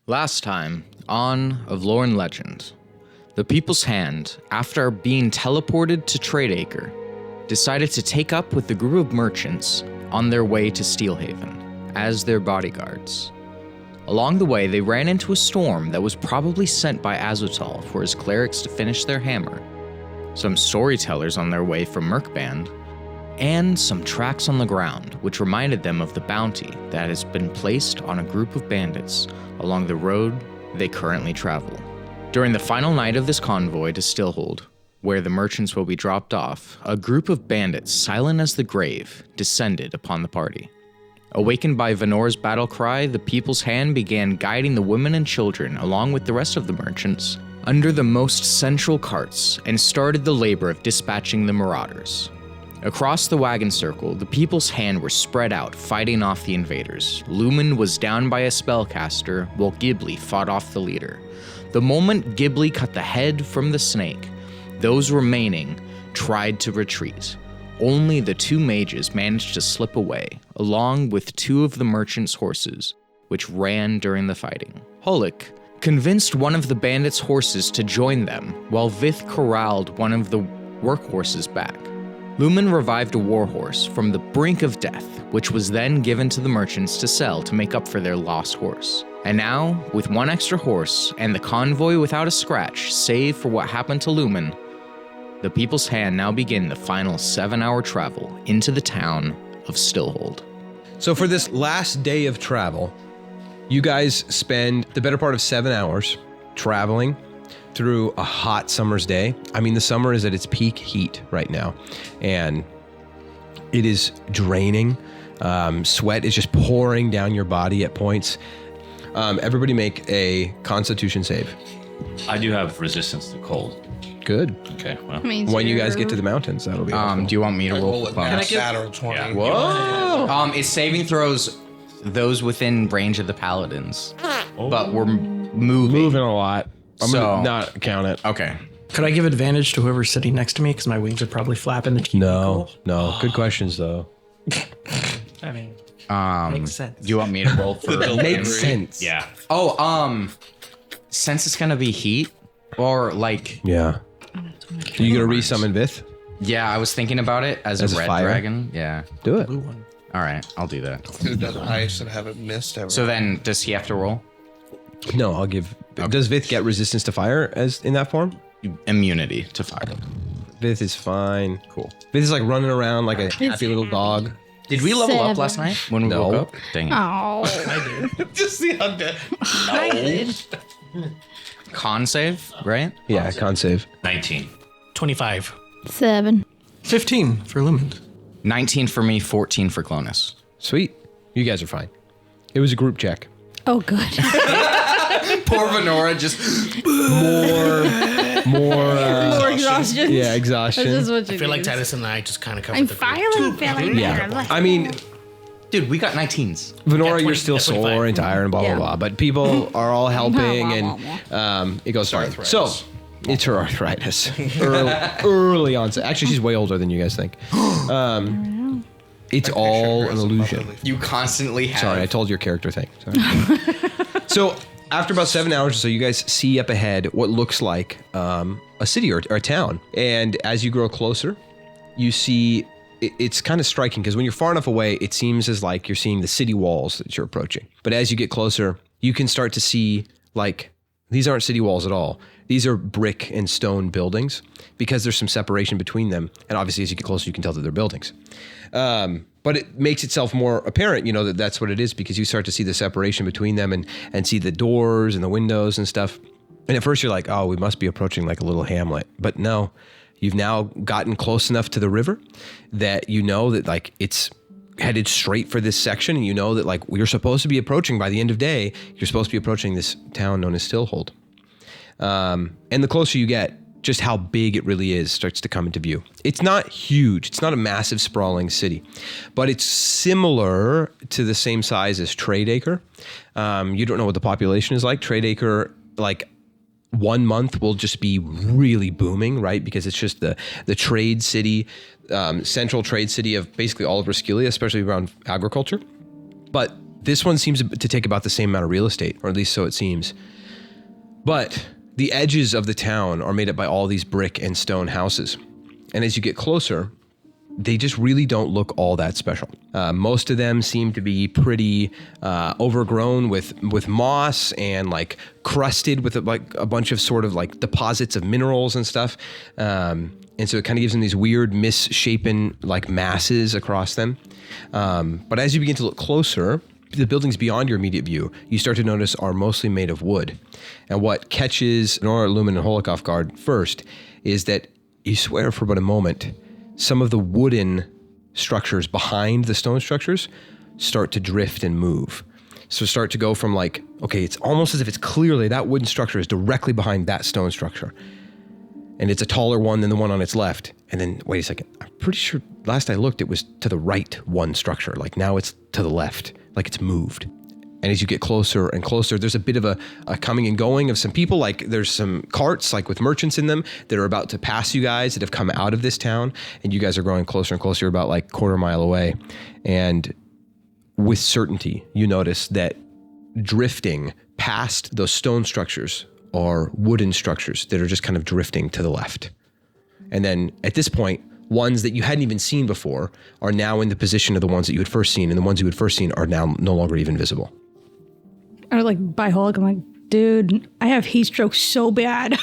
Last time, on Of Lore and Legend, the People's Hand, after being teleported to Tradeacre, decided to take up with the group of merchants on their way to Steelhaven as their bodyguards. Along the way, they ran into a storm that was probably sent by Azotal for his clerics to finish their hammer, some storytellers on their way from Merkband, and some tracks on the ground which reminded them of the bounty that has been placed on a group of bandits along the road they currently travel. During the final night of this convoy to Stillholde, where the merchants will be dropped off, a group of bandits, silent as the grave, descended upon the party. Awakened by Venor's battle cry, the People's Hand began guiding the women and children along with the rest of the merchants under the most central carts and started the labor of dispatching the marauders. Across the wagon circle, the People's Hand were spread out, fighting off the invaders. Lumen was down by a spellcaster, while Ghibli fought off the leader. The moment Ghibli cut the head from the snake, those remaining tried to retreat. Only the two mages managed to slip away, along with two of the merchants' horses, which ran during the fighting. Holik convinced one of the bandits' horses to join them, while Vith corralled one of the workhorses back. Lumen revived a warhorse from the brink of death, which was then given to the merchants to sell to make up for their lost horse. And now, with one extra horse and the convoy without a scratch, save for what happened to Lumen, the People's Hand now begin the final 7-hour travel into the town of Stillholde. So for this last day of travel, you guys spend the better part of 7 hours traveling through a hot summer's day. I mean, the summer is at its peak heat right now, and it is draining. Sweat is just pouring down your body at points. Everybody make a Constitution save. I do have resistance to cold. Good. Okay, well. When you guys get to the mountains, that'll be helpful. Do you want me to roll for Can I bonus? get 20? Yeah. Whoa! It's saving throws those within range of the paladins, but we're moving. A lot. I'm So- gonna not count it. Okay. Could I give advantage to whoever's sitting next to me? Because my wings would probably flap in the TV. No. Good questions though. I mean, Um, makes sense. Do you want me to roll for Makes sense. Yeah. Since it's gonna be heat, or like, Yeah. You gonna re-summon Vith? yeah, I was thinking about it as As a a red fire? dragon. Yeah. Do it. blue one. All right, I'll do that. Who does ice and haven't missed ever? So then, does he have to roll? No, I'll give. Does Vith get resistance to fire as in that form? Immunity to fire. Vith is fine. Cool. Vith is like running around like a happy little dog. Did we level up 7. last night when we No. woke up? Dang it. Oh, just see how dead. I did. Con save, right? Yeah, con save. 19. 25. 7. 15 for Lumen. 19 for me, 14 for Clonus. Sweet. You guys are fine. It was a group check. Oh, good. Poor Venora just... More. exhaustion. Yeah, exhaustion. This is what you I feel like do. Titus and I just kind of covered I'm the group. finally feeling Yeah. better. I mean, Dude, we got 19s. Venora, Yeah, you're 20 still yeah, 25. sore and tired and blah, blah, Yeah. blah. But people are all helping Blah, and it goes fine. arthritis. So, it's her arthritis. Early onset. Actually, she's way older than you guys think. It's all an illusion. You constantly have... Sorry, I told your character thing. Sorry. So, after about 7 hours or so, you guys see up ahead what looks like a city or a town. And as you grow closer, you see it's kind of striking because when you're far enough away, it seems as like you're seeing the city walls that you're approaching. But as you get closer, you can start to see like these aren't city walls at all. These are brick and stone buildings because there's some separation between them. And obviously, as you get closer, you can tell that they're buildings. But it makes itself more apparent, that that's what it is because you start to see the separation between them and see the doors and the windows and stuff. And at first you're like, oh, we must be approaching like a little hamlet. But no, you've now gotten close enough to the river that you know that like it's headed straight for this section. And you know that like you're supposed to be approaching by the end of day, you're supposed to be approaching this town known as Stillholde. And the closer you get, just how big it really is starts to come into view. It's not huge. It's not a massive sprawling city, but it's similar to the same size as Tradeacre. You don't know what the population is like. Tradeacre, like 1 month will just be really booming, right? Because it's just the trade city, central trade city of basically all of Raskelia, especially around agriculture. But This one seems to take about the same amount of real estate, or at least so it seems. But the edges of the town are made up by all these brick and stone houses. And as you get closer, they just really don't look all that special. Most of them seem to be pretty overgrown with moss and like crusted with like a bunch of sort of like deposits of minerals and stuff. And so it kind of gives them these weird misshapen like masses across them. But as you begin to look closer, the buildings beyond your immediate view, you start to notice are mostly made of wood. And what catches Nora, Lumen, and Holoc off guard first is that you swear for about a moment, some of the wooden structures behind the stone structures start to drift and move. So start to go from like, okay, it's almost as if it's clearly that wooden structure is directly behind that stone structure. And it's a taller one than the one on its left. And then, wait a second, I'm pretty sure last I looked, it was to the right one structure. Like now it's to the left, like it's moved. And as you get closer and closer, there's a bit of a coming and going of some people. Like there's some carts, like with merchants in them, that are about to pass you guys that have come out of this town. And you guys are growing closer and closer, about like quarter mile away. And with certainty, you notice that drifting past those stone structures are wooden structures that are just kind of drifting to the left. And then at this point, ones that you hadn't even seen before are now in the position of the ones that you had first seen, and the ones you had first seen are now no longer even visible. Or like by Hulk, I'm like, dude, I have heat stroke so bad.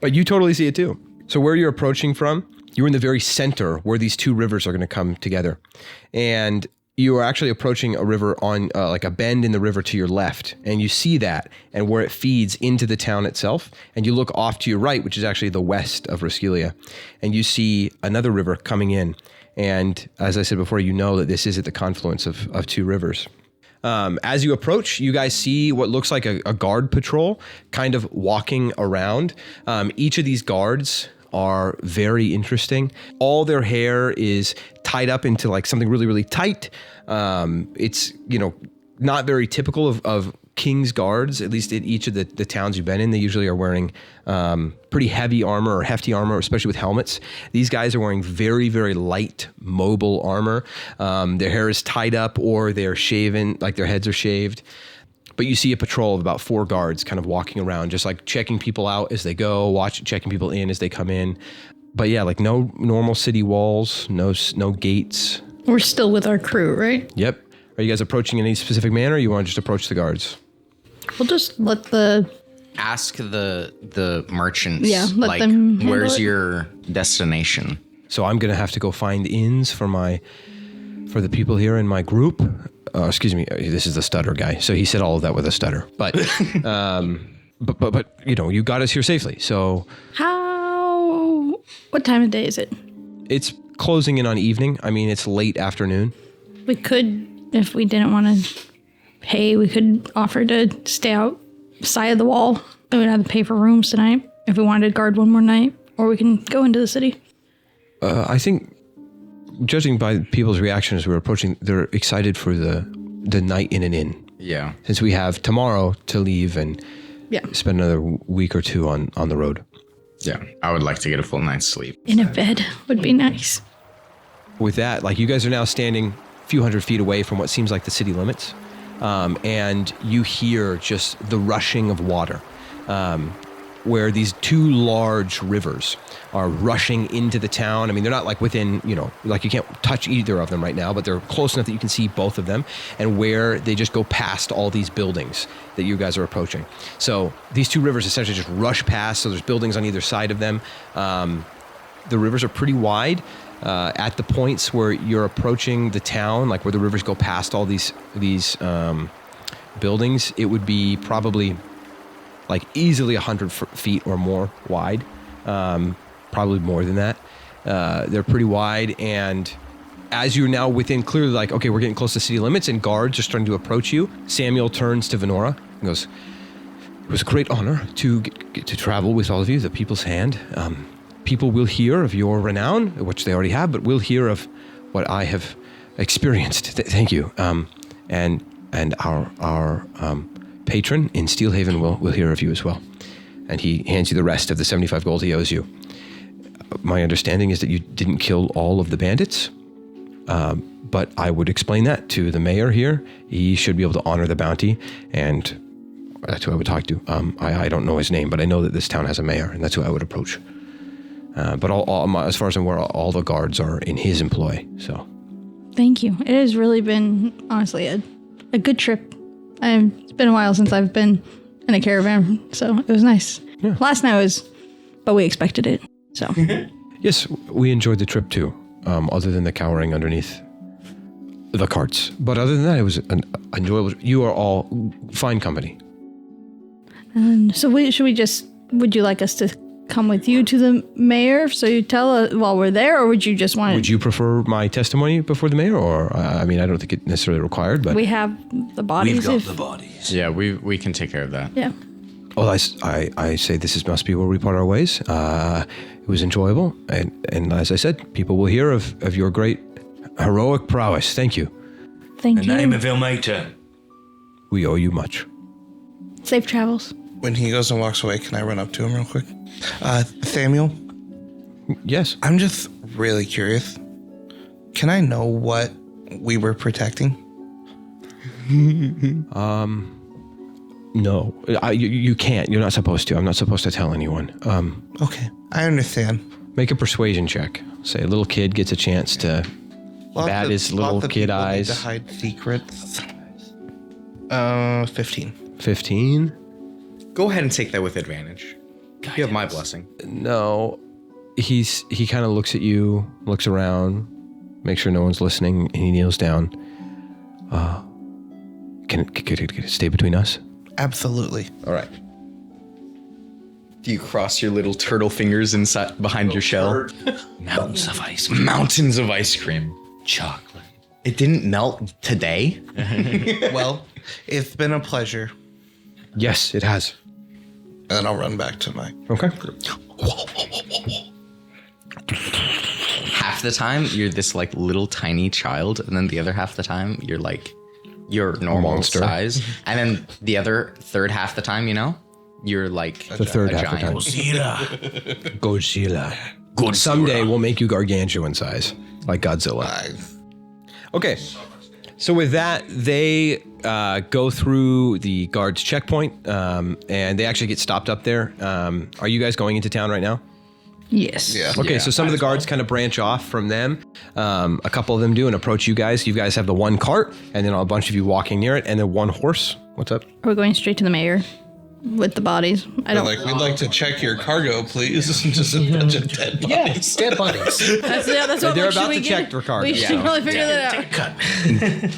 But you totally see it too. So where you're approaching from, you're in the very center where these two rivers are going to come together. And you are actually approaching a river on like a bend in the river to your left. And you see that and where it feeds into the town itself. And you look off to your right, which is actually the west of Raskelia. And you see another river coming in. And as I said before, you know that this is at the confluence of two rivers. As you approach, you guys see what looks like a guard patrol kind of walking around. Each of these guards are very interesting. All their hair is tied up into like something really, really tight. It's, not very typical of King's guards, at least in each of the towns you've been in. They usually are wearing pretty heavy armor or hefty armor, especially with helmets. These guys are wearing very, very light, mobile armor. Their hair is tied up or they're shaven, like their heads are shaved. But you see a patrol of about 4 guards kind of walking around, just like checking people out as they go, checking people in as they come in. But yeah, like no normal city walls, no gates. We're still with our crew, right? Yep. Are you guys approaching in any specific manner, or you want to just approach the guards? We'll just let Ask the merchants. Yeah, let them handle where's it. your destination? So I'm going to have to go find inns for the people here in my group. Excuse me, this is the stutter guy. So he said all of that with a stutter. But but you got us here safely. So what time of day is it? it's closing in on evening. I mean, it's late afternoon. We could, if we didn't want to pay, we could offer to stay outside of the wall. We would have to pay for rooms tonight if we wanted to guard one more night, or we can go into the city. I think, judging by people's reactions, we're approaching. They're excited for the night in an inn. Yeah. Since we have tomorrow to leave and Yeah. spend another week or two on the road. Yeah. I would like to get a full night's sleep. In a bed would be nice. With that, like you guys are now standing a few hundred feet away from what seems like the city limits, and you hear just the rushing of water, where these 2 large rivers are rushing into the town. I mean, they're not like within, like you can't touch either of them right now, but they're close enough that you can see both of them, and where they just go past all these buildings that you guys are approaching. So these 2 rivers essentially just rush past, so there's buildings on either side of them. The rivers are pretty wide. At the points where you're approaching the town, like where the rivers go past all these buildings, it would be probably like easily 100 feet or more wide, probably more than that. They're pretty wide, and as you're now within, clearly like, okay, we're getting close to city limits, and guards are starting to approach you. Samuel turns to Venora and goes, "It was a great honor to get to travel with all of you, the People's Hand. People will hear of your renown, which they already have, but will hear of what I have experienced. Thank you. And our patron in Stillhaven will hear of you as well." And he hands you the rest of the 75 gold he owes you. My understanding is that you didn't kill all of the bandits, But I would explain that to the mayor here. He should be able to honor the bounty, and that's who I would talk to. I don't know his name, but I know that this town has a mayor, and that's who I would approach. But as far as I'm aware, all the guards are in his employ. So, Thank you. It has really been, honestly, a good trip. It's been a while since I've been in a caravan, so it was nice. Yeah. Last night was, but we expected it. So yes, we enjoyed the trip too, other than the cowering underneath the carts. But other than that, it was an enjoyable. You are all fine company. so would you like us to come with you to the mayor so you tell us while we're there, or would you just want Would you prefer my testimony before the mayor, or I mean, I don't think it's necessarily required, but we have the bodies? We've got if- the bodies. Yeah, we can take care of that. Yeah. well, I say must be where we part our ways. It was enjoyable, and as I said, people will hear of your great heroic prowess. Thank you. Thank The you. name of Ilmater. We owe you much. Safe travels. When he goes and walks away, can I run up to him real quick? Samuel, Yes. I'm just really curious. Can I know what we were protecting? No, you can't. You're not supposed to. I'm not supposed to tell anyone. Okay, I understand. Make a persuasion check. Say a little kid gets a chance to bat his little kid people need eyes. to hide secrets. 15. 15. Go ahead and take that with advantage. You have my blessing. No, he kind of looks at you, looks around, makes sure no one's listening, and he kneels down. Can it stay between us? Absolutely. All right. Do you cross your little turtle fingers inside behind your shell? Mountains of ice cream. Mountains of ice cream. Chocolate. It didn't melt today. Well, it's been a pleasure. Yes, it has. And then I'll run back to my Okay. group. Half the time you're this like little tiny child, and then the other half the time you're like your normal monster. size, and then the other third half the time, you're like The third a half of the time. Godzilla. Godzilla. Someday we'll make you gargantuan size, like Godzilla. Okay. So with that, they go through the guards checkpoint, and they actually get stopped up there. Are you guys going into town right now? Yes. Yeah. Okay, so some of the guards kind of branch off from them. A couple of them do and approach you guys. You guys have the one cart, and then a bunch of you walking near it, and then one horse. What's up? Are we going straight to the mayor with the bodies? I don't. We'd like to check your cargo, please. Just a bunch of dead bodies. dead bodies. That's what They're like, should about we to get- check their cargo. We should Yeah. probably figure that out. Cut.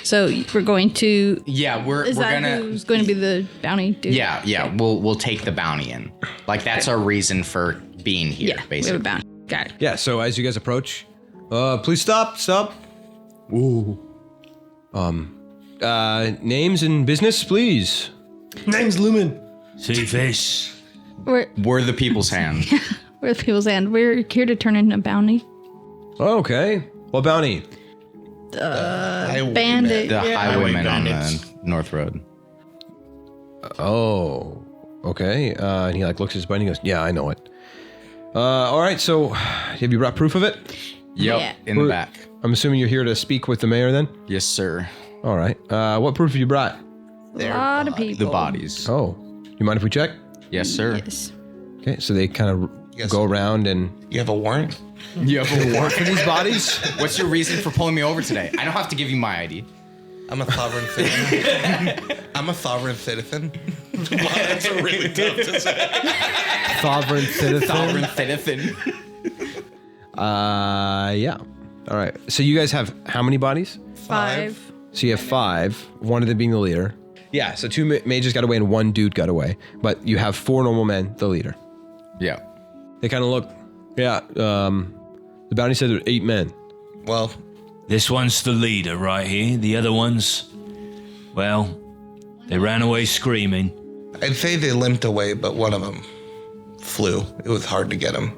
So we're going to. Yeah, we're Is that gonna. who's going to be the bounty dude? Yeah. We'll take the bounty in. Like that's our reason for being here, Yeah. We have basically. a bounty. Got it. Yeah, so as you guys approach, please stop. Ooh. Names and business, please. Name's Lumen. See fish. We're the people's hand. We're the people's hand. We're here to turn in a bounty. Okay. What bounty? Bandit. The yeah. highwaymen on bandits. the North Road. Oh, okay. And he like looks at his buddy and goes, yeah, I know it. All right, so have you brought proof of it? Yep, Yeah. in the back. I'm assuming you're here to speak with the mayor then? Yes, sir. All right. What proof have you brought? A lot of people. The bodies. Oh, you mind if we check? Yes, sir. Yes. Okay, so they kind of Yes. go around and You have a warrant? You have a warrant for these bodies? What's your reason for pulling me over today? I don't have to give you my ID. I'm a sovereign citizen. I'm a sovereign citizen. Wow, that's a really tough to say. Sovereign citizen. Sovereign citizen. Yeah. All right. So you guys have how many bodies? 5. So you have 5, one of them being the leader. Yeah, so 2 mages got away and 1 dude got away. But you have 4 normal men, the leader. Yeah. They kind of look, yeah, the bounty said there were 8 men. Well, This one's the leader right here. The other ones, well, they ran away screaming. I'd say they limped away, but one of them flew. It was hard to get him.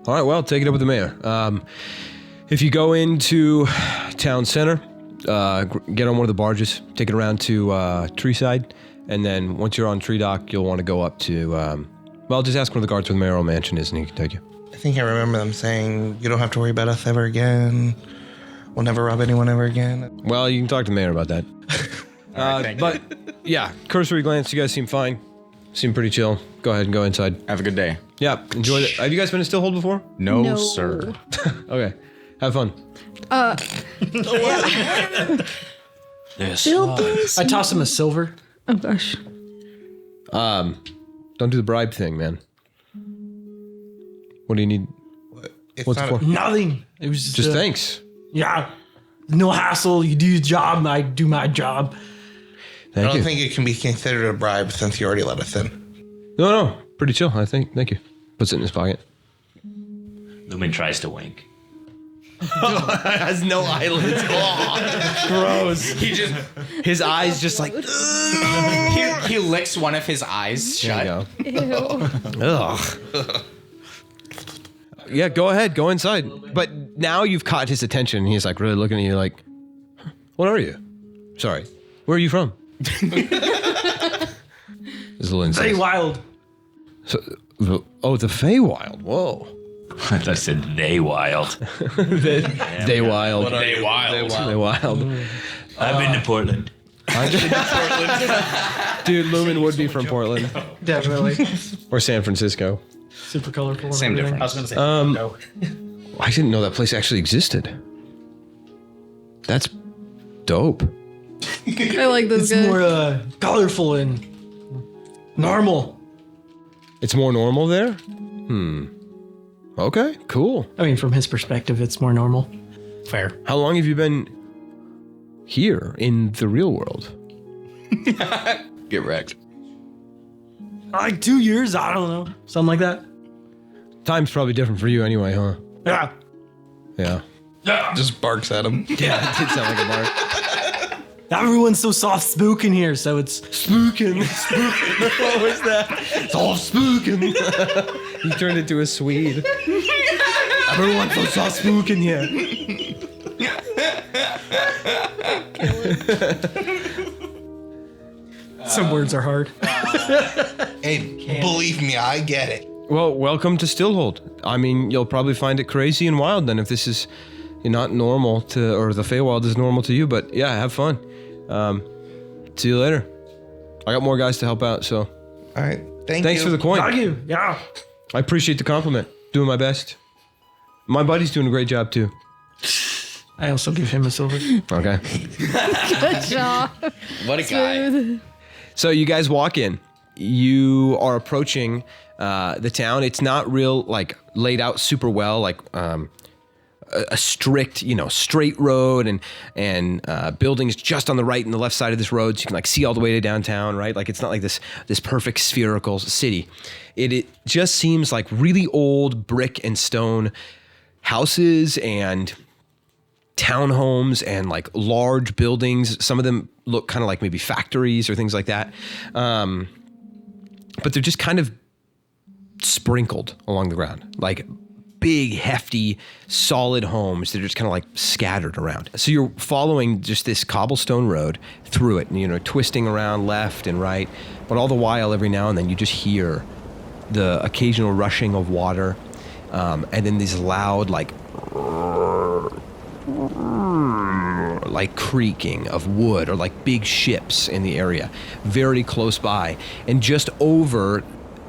All right, well, take it up with the mayor. If you go into town center, get on one of the barges, take it around to Treeside, and then once you're on Tree Dock, you'll want to go up to, well, just ask one of the guards where the mayoral mansion is, and he can take you. I think I remember them saying, you don't have to worry about us ever again. We'll never rob anyone ever again. Well, you can talk to the mayor about that. But yeah, cursory glance, you guys seem fine. Seem pretty chill. Go ahead and go inside. Have a good day. Yeah, enjoy it. Have you guys been to Stillholde before? No, sir. Okay, have fun. Yes. Buildings. I toss him a silver. Oh gosh. Don't do the bribe thing, man. What do you need? It's What's it not for? Nothing. It was just, Just thanks. Yeah. No hassle. You do your job. I do my job. I Thank don't you. think it can be considered a bribe since you already let us in. No, pretty chill, I think. Thank you. Puts it in his pocket. Lumen tries to wink. Has no eyelids. Gross. He just His eyes just like. he licks one of his eyes shut. There you go. Ugh. Yeah, go ahead, go inside. But now you've caught his attention. He's like really looking at you like, what are you? Sorry, where are you from? There's a little Stay inside. wild. So, the Feywild. Whoa. I thought I said they wild. They wild. They wild. They wild. I've been to Portland. Dude, Lumen would be from Portland Definitely. or San Francisco. Super colorful. and Same everything. difference. I was going to say no. I didn't know that place actually existed. That's dope. I like this It's guy. more colorful and normal. It's more normal there? Okay, cool. I mean, from his perspective, it's more normal. Fair. How long have you been here in the real world? Get wrecked. Like 2 years, I don't know. Something like that. Time's probably different for you anyway, huh? Yeah. Yeah. Just barks at him. Yeah, it did sound like a bark. Everyone's so soft spooking here, so it's Spookin'. What was that? It's all spookin'. He turned into a Swede. Everyone's so soft spookin' here. some words are hard. Hey, believe me, I get it. Well, welcome to Stillholde. I mean, you'll probably find it crazy and wild then if this is not normal to, or the Feywild is normal to you, but yeah, have fun. See you later. I got more guys to help out, so All right. Thanks thanks for the coin. Thank you. Yeah. I appreciate the compliment. Doing my best. My buddy's doing a great job too. I also give him a silver. Okay. Good job. What a guy. Smooth. So you guys walk in. You are approaching the town. It's not real like laid out super well, like a strict, straight road and buildings just on the right and the left side of this road, so you can like see all the way to downtown, right? Like it's not like this perfect spherical city. It just seems like really old brick and stone houses and townhomes and like large buildings. Some of them look kind of like maybe factories or things like that. But they're just kind of sprinkled along the ground, like big, hefty, solid homes that are just kind of like scattered around. So you're following just this cobblestone road through it, twisting around left and right. But all the while, every now and then, you just hear the occasional rushing of water, and then these loud, like creaking of wood or like big ships in the area, very close by. And just over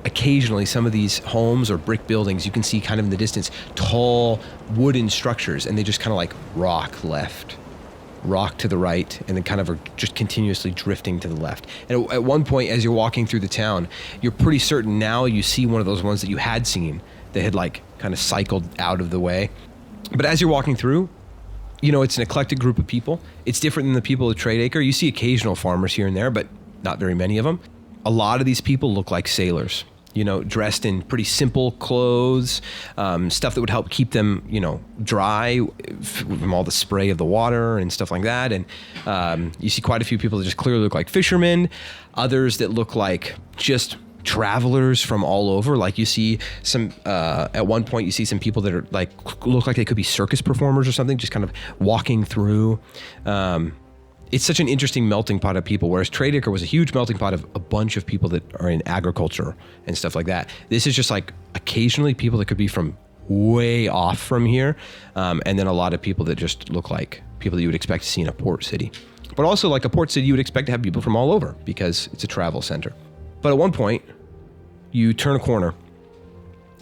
occasionally some of these homes or brick buildings, you can see kind of in the distance tall wooden structures, and they just kind of like rock left, rock to the right, and then kind of are just continuously drifting to the left. And at one point, as you're walking through the town, you're pretty certain now you see one of those ones that you had seen that had like kind of cycled out of the way. But as you're walking through, it's an eclectic group of people. It's different than the people of Tradeacre. You see occasional farmers here and there, but not very many of them. A lot of these people look like sailors, dressed in pretty simple clothes, stuff that would help keep them, dry from all the spray of the water and stuff like that. And you see quite a few people that just clearly look like fishermen, others that look like just travelers from all over. Like you see some, at one point you see some people that are like, look like they could be circus performers or something, just kind of walking through. It's such an interesting melting pot of people, whereas Tradeacre was a huge melting pot of a bunch of people that are in agriculture and stuff like that. This is just like occasionally people that could be from way off from here. And then a lot of people that just look like people that you would expect to see in a port city. But also like a port city, you would expect to have people from all over because it's a travel center. But at one point, you turn a corner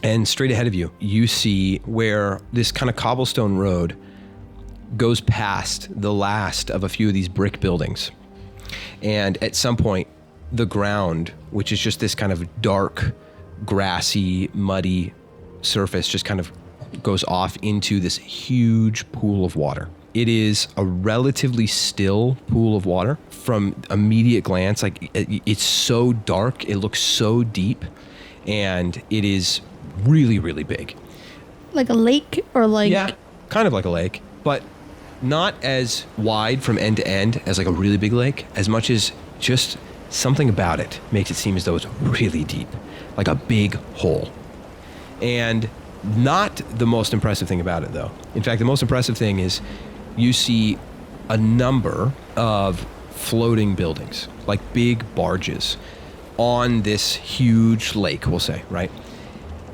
and straight ahead of you, you see where this kind of cobblestone road goes past the last of a few of these brick buildings. And at some point, the ground, which is just this kind of dark, grassy, muddy surface, just kind of goes off into this huge pool of water. It is a relatively still pool of water. From immediate glance, like it's so dark, it looks so deep, and it is really, really big. Like a lake or like... Yeah, kind of like a lake, but not as wide from end to end as like a really big lake, as much as just something about it makes it seem as though it's really deep, like a big hole. And not the most impressive thing about it, though. In fact, the most impressive thing is you see a number of floating buildings, like big barges on this huge lake, we'll say, right?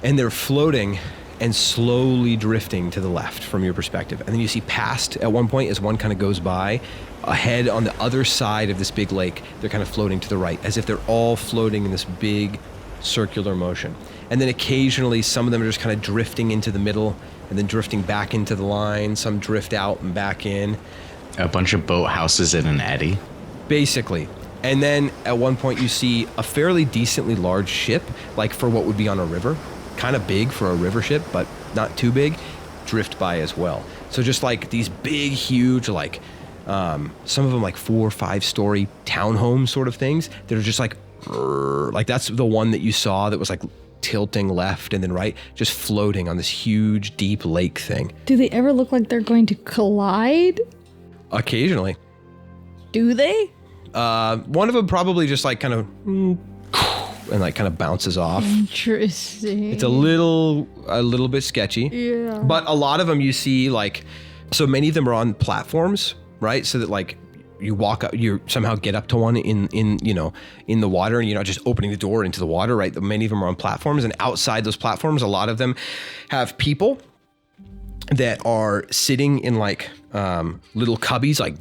And they're floating and slowly drifting to the left from your perspective. And then you see past at one point as one kind of goes by, ahead on the other side of this big lake, they're kind of floating to the right, as if they're all floating in this big circular motion. And then occasionally some of them are just kind of drifting into the middle and then drifting back into the line. Some drift out and back in. A bunch of boathouses in an eddy. Basically. And then at one point you see a fairly decently large ship, like for what would be on a river. Kind of big for a river ship, but not too big, drift by as well. So just like these big, huge, like some of them like 4 or 5 story townhome sort of things that are just like that's the one that you saw that was like tilting left and then right, just floating on this huge, deep lake thing. Do they ever look like they're going to collide? Occasionally. Do they? One of them probably just like kind of and like kind of bounces off. Interesting. It's a little bit sketchy. Yeah. But a lot of them you see like, so many of them are on platforms, right? So that like you walk up, you somehow get up to one in the water, and you're not just opening the door into the water, right? Many of them are on platforms, and outside those platforms, a lot of them have people that are sitting in like little cubbies, like,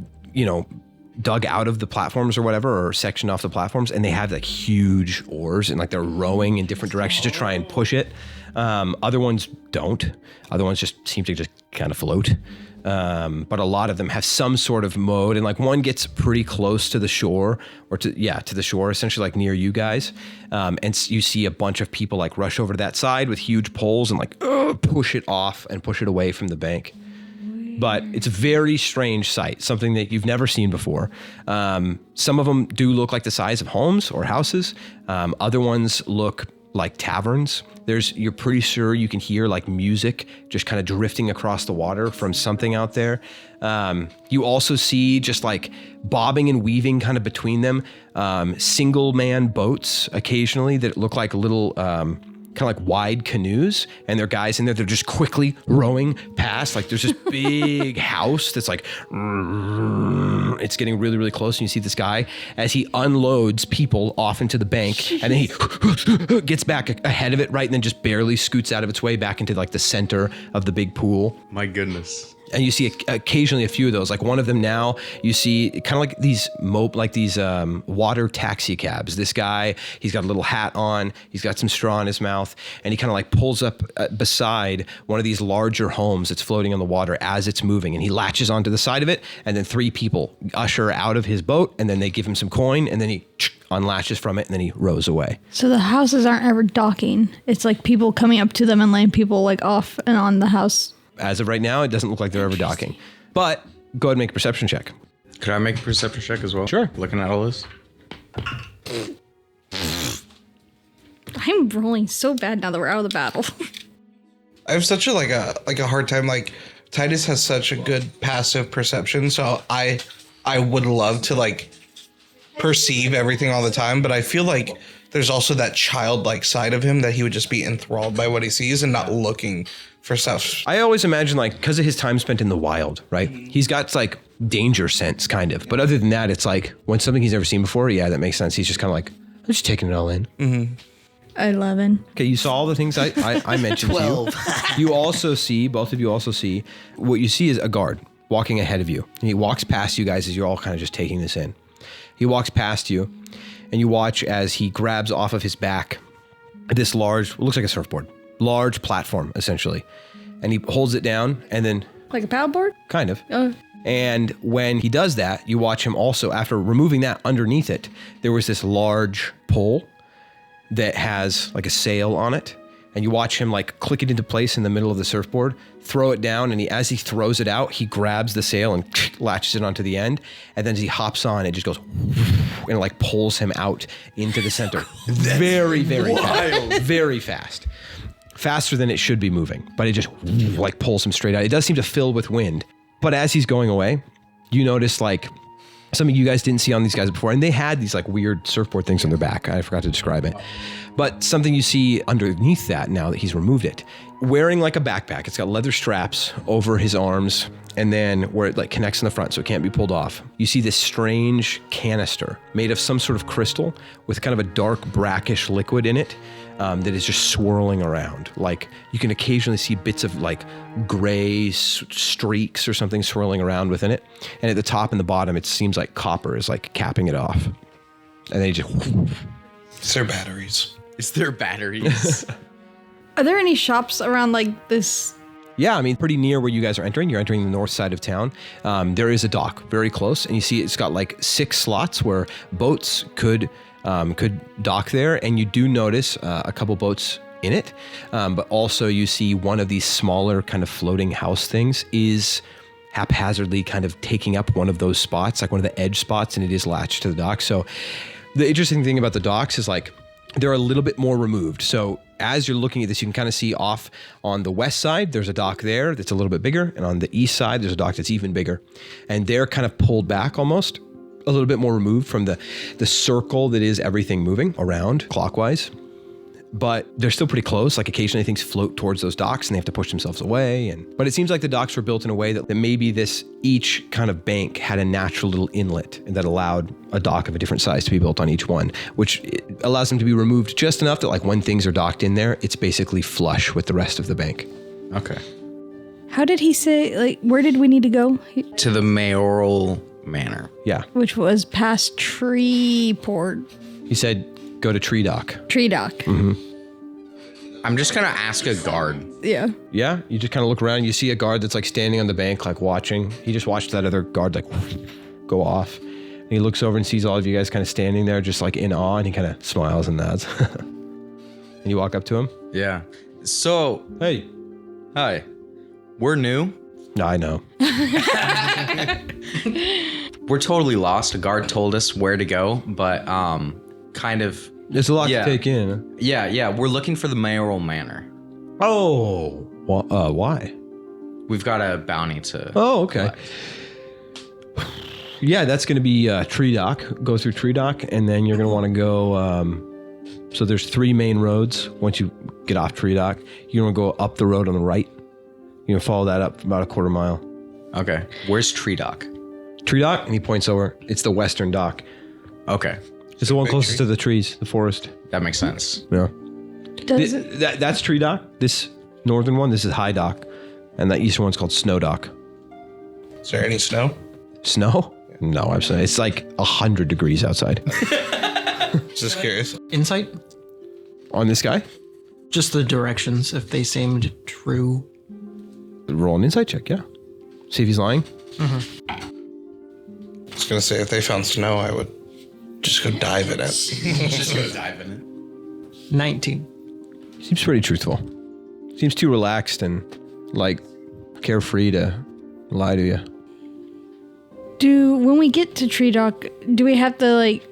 dug out of the platforms or whatever, or sectioned off the platforms, and they have like huge oars and like they're rowing in different directions to try and push it. Other ones don't. Other ones just seem to just kind of float. But a lot of them have some sort of mode, and like one gets pretty close to the shore, or to the shore, essentially like near you guys. And you see a bunch of people like rush over to that side with huge poles and like push it off and push it away from the bank. But it's a very strange sight, something that you've never seen before. Some of them do look like the size of homes or houses. Other ones look like taverns. You're pretty sure you can hear like music just kind of drifting across the water from something out there. You also see just like bobbing and weaving kind of between them, single man boats occasionally that look like little kind of like wide canoes, and there are guys in there that are just quickly rowing past. Like there's this big house that's like, it's getting really, really close, and you see this guy as he unloads people off into the bank, and then he gets back ahead of it, right, and then just barely scoots out of its way back into like the center of the big pool. My goodness. And you see occasionally a few of those. Like one of them now, you see kind of like these water taxi cabs. This guy, he's got a little hat on, he's got some straw in his mouth, and he kind of like pulls up beside one of these larger homes that's floating on the water as it's moving, and he latches onto the side of it, and then 3 people usher out of his boat, and then they give him some coin, and then he unlatches from it, and then he rows away. So the houses aren't ever docking. It's like people coming up to them and laying people like off and on the house. As of right now, it doesn't look like they're ever docking. But go ahead and make a perception check. Could I make a perception check as well? Sure. Looking at all this. I'm rolling so bad now that we're out of the battle. I have such a hard time. Like Titus has such a good passive perception, so I would love to like perceive everything all the time, but I feel like there's also that childlike side of him that he would just be enthralled by what he sees and not looking for stuff. I always imagine like, because of his time spent in the wild, right? He's got like danger sense kind of, but other than that, it's like when something he's never seen before, yeah, that makes sense. He's just kind of like, I'm just taking it all in. Mm-hmm. 11. Okay, you saw all the things I mentioned to you. You also see, both of you also see, what you see is a guard walking ahead of you. And he walks past you guys as you're all kind of just taking this in. He walks past you, and you watch as he grabs off of his back this large, what looks like a surfboard, large platform, essentially. And he holds it down, and then... Like a paddleboard? Kind of. And when he does that, you watch him also, after removing that underneath it, there was this large pole that has like a sail on it. And you watch him like click it into place in the middle of the surfboard, throw it down, and as he throws it out, he grabs the sail and latches it onto the end. And then as he hops on, it just goes and it like pulls him out into the center. Very, very fast. Very fast. Faster than it should be moving, but it just like pulls him straight out. It does seem to fill with wind. But as he's going away, you notice like something you guys didn't see on these guys before. And they had these like weird surfboard things on their back. I forgot to describe it. But something you see underneath that now that he's removed it, wearing like a backpack. It's got leather straps over his arms, and then where it like connects in the front so it can't be pulled off. You see this strange canister made of some sort of crystal with kind of a dark brackish liquid in it that is just swirling around. Like you can occasionally see bits of like gray streaks or something swirling around within it. And at the top and the bottom, it seems like copper is like capping it off. And then he just... It's their batteries. Is there batteries? Are there any shops around like this? Yeah, I mean, pretty near where you guys are entering. You're entering the north side of town. There is a dock very close, and you see it's got like 6 slots where boats could dock there, and you do notice a couple boats in it. But also you see one of these smaller kind of floating house things is haphazardly kind of taking up one of those spots, like one of the edge spots, and it is latched to the dock. So the interesting thing about the docks is like they're a little bit more removed. So as you're looking at this, you can kind of see off on the west side, there's a dock there that's a little bit bigger. And on the east side, there's a dock that's even bigger. And they're kind of pulled back almost, a little bit more removed from the circle that is everything moving around clockwise. But they're still pretty close. Like occasionally things float towards those docks and they have to push themselves away. But it seems like the docks were built in a way that maybe each kind of bank had a natural little inlet that allowed a dock of a different size to be built on each one, which allows them to be removed just enough that like when things are docked in there, it's basically flush with the rest of the bank. Okay. How did he say, like, where did we need to go? To the mayoral manor. Yeah. Which was past Treeport. He said, go to Tree Dock. Tree Dock. Mm-hmm. I'm just gonna ask a guard. Yeah. Yeah, you just kind of look around. You see a guard that's like standing on the bank, like watching. He just watched that other guard like go off. And he looks over and sees all of you guys kind of standing there, just like in awe, and he kind of smiles and nods. And you walk up to him. Yeah. So, Hey. hi. We're new. No, I know. We're totally lost. A guard told us where to go, but kind of. There's a lot Yeah. to take in. Yeah. We're looking for the mayoral manor. Oh. Well, why? We've got a bounty to. Oh, okay. Yeah, that's going to be Tree Dock. Go through Tree Dock, and then you're going to want to go. So there's 3 main roads. Once you get off Tree Dock, you're going to go up the road on the right. You're going to follow that up about a quarter mile. Okay. Where's Tree Dock? Tree Dock, and he points over. It's the western dock. Okay. It's the one closest to the trees, the forest. That makes sense. Yeah. Does it? That's Tree Dock. This northern one, this is High Dock. And that eastern one's called Snow Dock. Is there any snow? Snow? No, absolutely. It's like 100 degrees outside. Just curious. Insight? On this guy? Just the directions, if they seemed true. Roll an insight check, yeah. See if he's lying. I was gonna say if they found snow, I would just go dive in it. Just go dive in it. 19. Seems pretty truthful. Seems too relaxed and like carefree to lie to you. When we get to Tree Dock, do we have to like,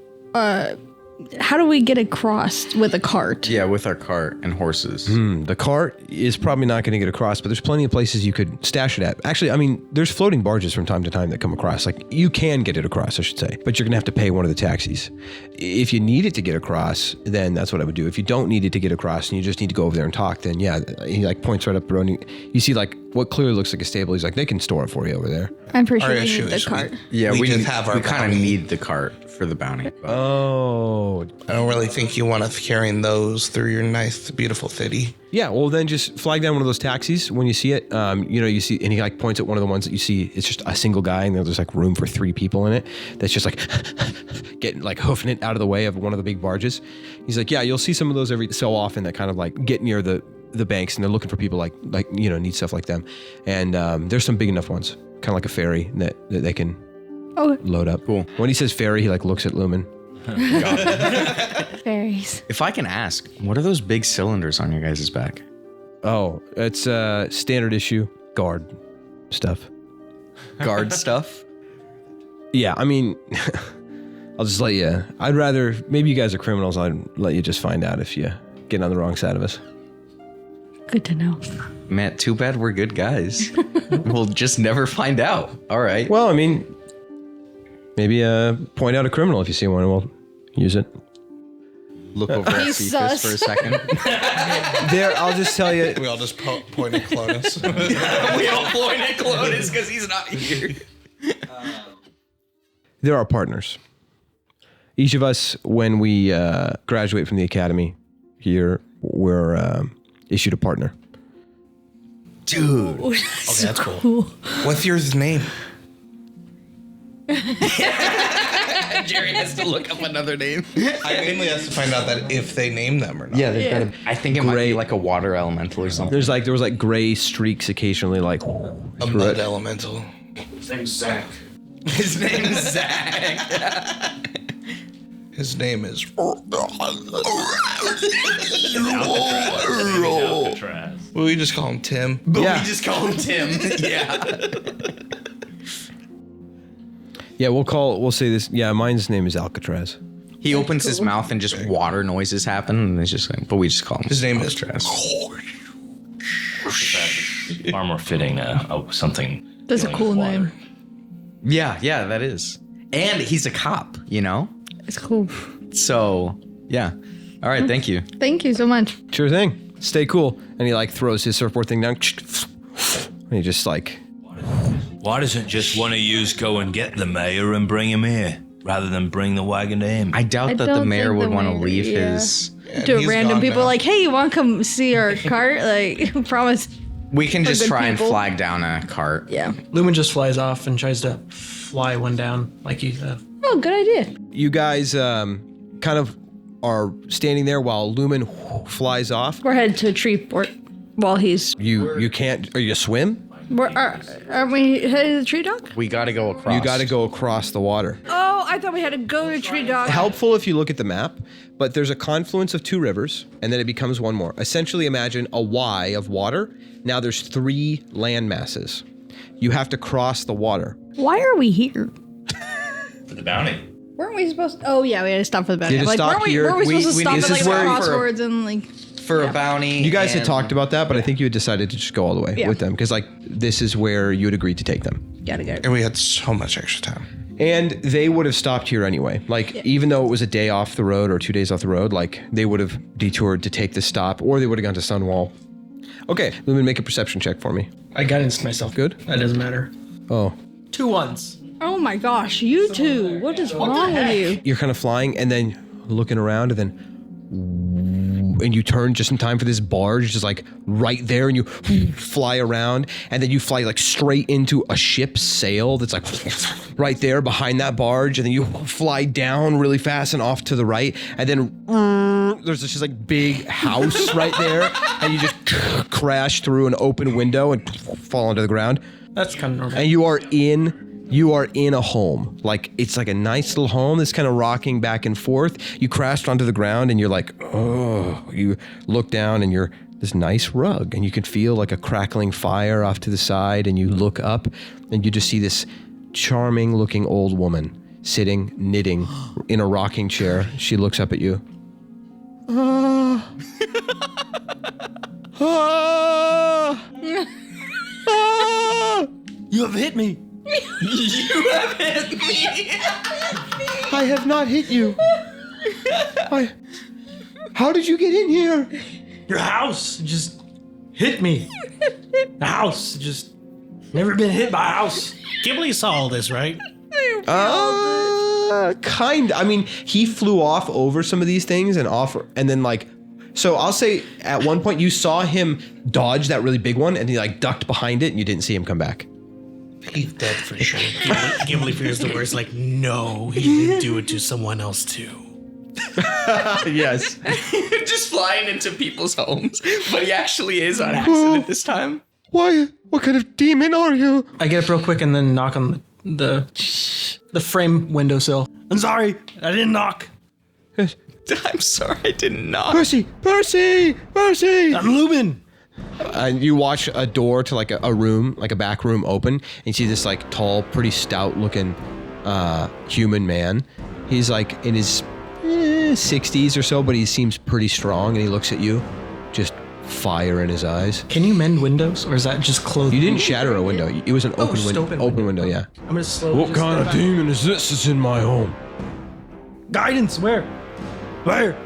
how do we get across with a cart? Yeah, with our cart and horses. The cart is probably not going to get across, but there's plenty of places you could stash it at. Actually, I mean, there's floating barges from time to time that come across. Like, you can get it across, I should say, but you're going to have to pay one of the taxis. If you need it to get across, then that's what I would do. If you don't need it to get across and you just need to go over there and talk, then yeah, he like points right up the road. And you see like what clearly looks like a stable. He's like, they can store it for you over there. I'm pretty sure Our we issue need the is cart. Yeah, we we just have our kind of bounty. need the cart for the bounty. Oh. I don't really think you want us carrying those through your nice, beautiful city. Yeah, well then just flag down one of those taxis when you see it. You see, and he like points at one of the ones that you see. It's just a single guy, and there's like room for 3 people in it. That's just like getting like hoofing it out of the way of one of the big barges. He's like, yeah, you'll see some of those every so often that kind of like get near the banks, and they're looking for people like need stuff like them. And there's some big enough ones, kind of like a ferry that they can load up. Cool. When he says ferry, he like looks at Lumen. Fairies. If I can ask, what are those big cylinders on your guys' back? Oh, it's standard issue guard stuff. Guard stuff? Yeah, I mean, I'll just let you. I'd rather, maybe you guys are criminals. I'd let you just find out if you get on the wrong side of us. Good to know. Man, too bad we're good guys. We'll just never find out. All right. Well, I mean, maybe point out a criminal if you see one, and we'll use it. Look over at He's Cephas for a second. There, I'll just tell you. We all just point at Clonus. We all point at Clonus because he's not here. There are partners. Each of us, when we graduate from the academy here, we're issued a partner. Dude. Okay, that's cool. What's your name? Jerry has to look up another name. I mainly have to find out that if they name them or not. Yeah, they've got a, I think it might be like a water elemental or something. There was like gray streaks occasionally, like A mud elemental. His name's Zach. His name is Zach. His name is. Alcatraz. Well, we just call him Tim. But Yeah. we just call him Tim. Yeah. Yeah, we'll say this. Yeah, mine's name is Alcatraz. He opens his mouth and just water noises happen, and it's just like, but we just call him. His name is. Far more fitting something. That's a dealing cool with water. name. Yeah, that is. And he's a cop, you know? It's cool. So, yeah. All right, thank you. Thank you so much. Sure thing. Stay cool. And he like throws his surfboard thing down. And he just like. Why doesn't just one of yous go and get the mayor and bring him here, rather than bring the wagon to him? I doubt I that don't the mayor think would the want to mayor- leave yeah. his... To he's random gone people now. like, hey, you want to come see our cart? Like, promise. We can just good try and people. flag down a cart. Yeah. Lumen just flies off and tries to fly one down, like you said. Oh, good idea. You guys kind of are standing there while Lumen flies off. We're headed to a tree port while he's. You can't. Or you swim? Aren't we headed to the tree dock? We got to go across. You got to go across the water. Oh, I thought we had to go to tree dock. Helpful if you look at the map, but there's a confluence of 2 rivers, and then it becomes one more. Essentially, imagine a Y of water. Now there's 3 land masses. You have to cross the water. Why are we here? For the bounty. Weren't we supposed to? Oh, yeah, we had to stop for the bounty. You had to Like, stop weren't we, here. weren't we supposed to We- stop this at like is the where- crossroads and like. For a bounty. You guys had and- talked about that, but I think you had decided to just go all the way Yeah. with them because, like, this is where you had agreed to take them. Gotta go. And we had so much extra time. And they would have stopped here anyway. Like, even though it was a day off the road or 2 days off the road, like, they would have detoured to take this stop, or they would have gone to Sunwall. Okay, Lumen, make a perception check for me. I guidanced myself. Good. That doesn't matter. Oh. 2 1s. Oh my gosh, you two. What is wrong with you? You're kind of flying and then looking around and then and you turn just in time for this barge just like right there and you fly around and then you fly like straight into a ship's sail that's like right there behind that barge and then you fly down really fast and off to the right and then there's this just like big house right there and you just crash through an open window and fall onto the ground That's kind of normal. and you are in a home. Like, it's like a nice little home that's kind of rocking back and forth. You crashed onto the ground and you're like, oh, you look down and you're this nice rug and you can feel like a crackling fire off to the side and you look up and you just see this charming looking old woman sitting, knitting in a rocking chair. She looks up at you. You have hit me. I have not hit you. How did you get in here? Your house just hit me. The house just never been hit by a house. Ghibli saw all this, right? Kind. I mean, he flew off over some of these things and then like, so I'll say at one point you saw him dodge that really big one and he like ducked behind it and you didn't see him come back. He's dead for sure. Gimli fears the worst. Like, no, he didn't do it to someone else too. Yes. Just flying into people's homes, but he actually is on accident this time. Why? What kind of demon are you? I get up real quick and then knock on the frame windowsill. I'm sorry, I didn't knock. I'm sorry, I didn't knock. Percy! I'm Lubin. And you watch a door to like a room, like a back room open, and you see this like tall, pretty stout looking human man. He's like in his 60s or so, but he seems pretty strong and he looks at you, just fire in his eyes. Can you mend windows or is that just closed? You didn't shatter a window. It was an open just window. Open window, yeah. I'm gonna slowly. What kind of demon is this that's in my home? Guidance, where? Where?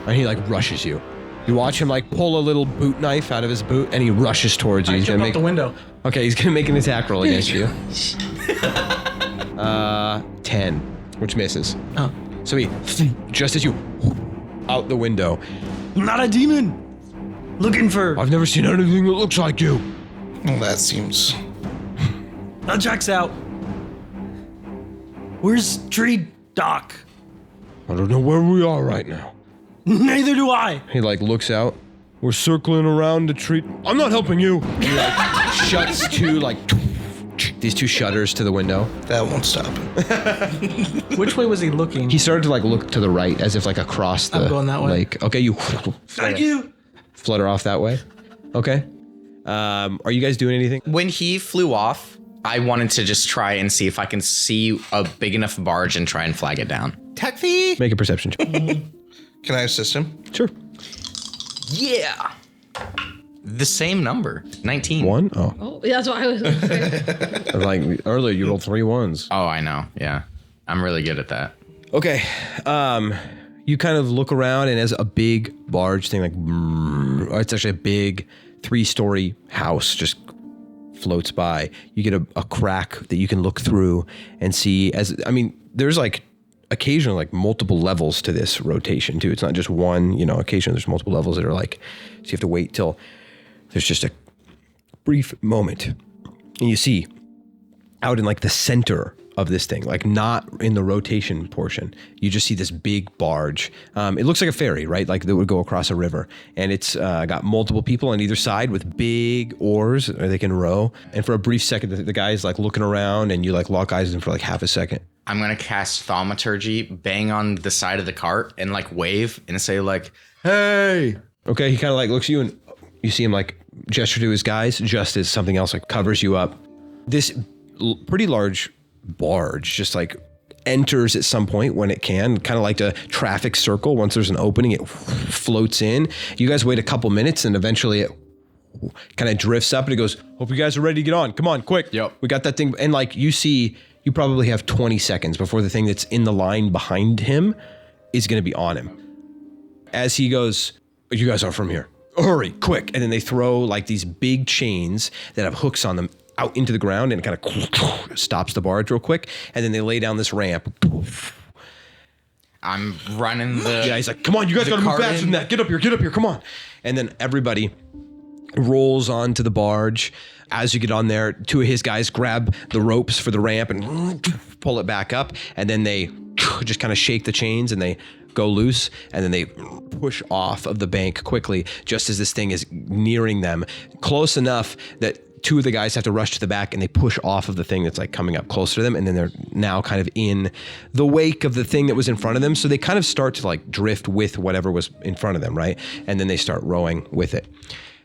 And he like rushes you. You watch him like pull a little boot knife out of his boot and he rushes towards you. I He's jump gonna out the window. Okay, he's gonna make an attack roll against you. 10, which misses. Oh. So he, just as you out the window, I'm not a demon. Looking for. I've never seen anything that looks like you. Well, that seems. That checks out. Where's Tree Doc? I don't know where we are right now. Neither do I. He like looks out. We're circling around the tree. I'm not helping you. He like shuts two like these two shutters to the window. That won't stop him. Which way was he looking? He started to like look to the right as if like across the I'm going that way. lake. Okay, you Thank you. flutter off that way. Okay. Are you guys doing anything? When he flew off, I wanted to just try and see if I can see a big enough barge and try and flag it down. Tech fee. Make a perception check. Can I assist him? Sure. Yeah. The same number, 19. 1? Oh. Oh, that's what I was going to say. Like earlier you rolled 3 1s. Oh, I know. Yeah. I'm really good at that. Okay. You kind of look around and as a big barge thing like it's actually a big 3-story house just floats by. You get a crack that you can look through and see there's like occasionally like multiple levels to this rotation too. It's not just one, occasionally there's multiple levels that are like, so you have to wait till there's just a brief moment and you see out in like the center of this thing, like not in the rotation portion, you just see this big barge. It looks like a ferry, right? Like that would go across a river, and it's got multiple people on either side with big oars, or they can row. And for a brief second, the guy's like looking around, and you like lock eyes with him for like half a second. I'm going to cast Thaumaturgy, bang on the side of the cart, and like wave and say like, hey. Okay, he kind of like looks at you, and you see him like gesture to his guys just as something else like covers you up. This pretty large barge just like enters at some point when it can, kind of like a traffic circle. Once there's an opening, it floats in. You guys wait a couple minutes and eventually it kind of drifts up and it goes, hope you guys are ready to get on. Come on, quick. Yep. We got that thing. And like you see, you probably have 20 seconds before the thing that's in the line behind him is going to be on him. As he goes, you guys are from here. Hurry, quick. And then they throw like these big chains that have hooks on them out into the ground, and it kind of stops the barge real quick. And then they lay down this ramp. I'm running the. Yeah, he's like, come on, you guys gotta move faster than that. Get up here, come on. And then everybody rolls onto the barge. As you get on there, 2 of his guys grab the ropes for the ramp and pull it back up. And then they just kind of shake the chains and they go loose. And then they push off of the bank quickly, just as this thing is nearing them, close enough that 2 of the guys have to rush to the back and they push off of the thing that's like coming up closer to them. And then they're now kind of in the wake of the thing that was in front of them. So they kind of start to like drift with whatever was in front of them, right? And then they start rowing with it.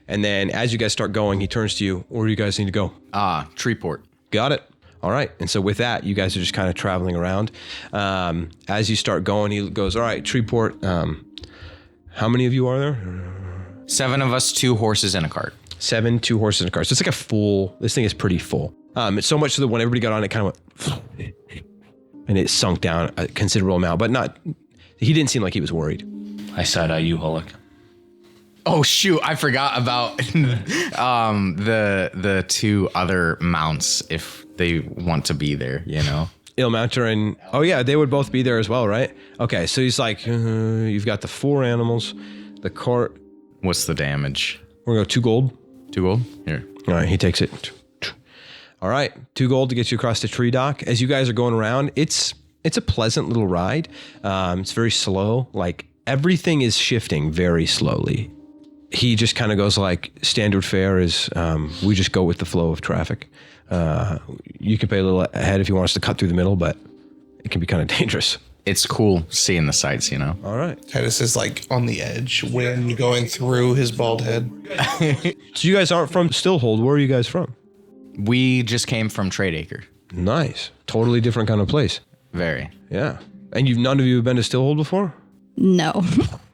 And then as you guys start going, he turns to you. Where do you guys need to go? Treeport. Got it. All right. And so with that, you guys are just kind of traveling around. As you start going, he goes, all right, Treeport. How many of you are there? 7 of us, 2 horses and a cart. 7, 2 horses and a car. So it's like a full, this thing is pretty full. It's so much so that when everybody got on, it kind of went, and it sunk down a considerable amount, but not, he didn't seem like he was worried. I side-eye you, Hulk. Oh shoot! I forgot about the two other mounts if they want to be there. You know. Ilmounter and oh yeah, they would both be there as well, right? Okay, so he's like, you've got the 4 animals, the cart. What's the damage? We're gonna go 2 gold. 2 gold. Here. All right, he takes it. All right, 2 gold to get you across the tree dock. As you guys are going around, it's a pleasant little ride. It's very slow. Like everything is shifting very slowly. He just kind of goes like, standard fare is we just go with the flow of traffic. You can pay a little ahead if you want us to cut through the middle, but it can be kind of dangerous. It's cool seeing the sights, you know. All right. Titus is like on the edge, wind going through his bald head. So you guys aren't from Stillholde. Where are you guys from? We just came from Trade Acre. Nice. Totally different kind of place. Very. Yeah. And none of you have been to Stillholde before? No.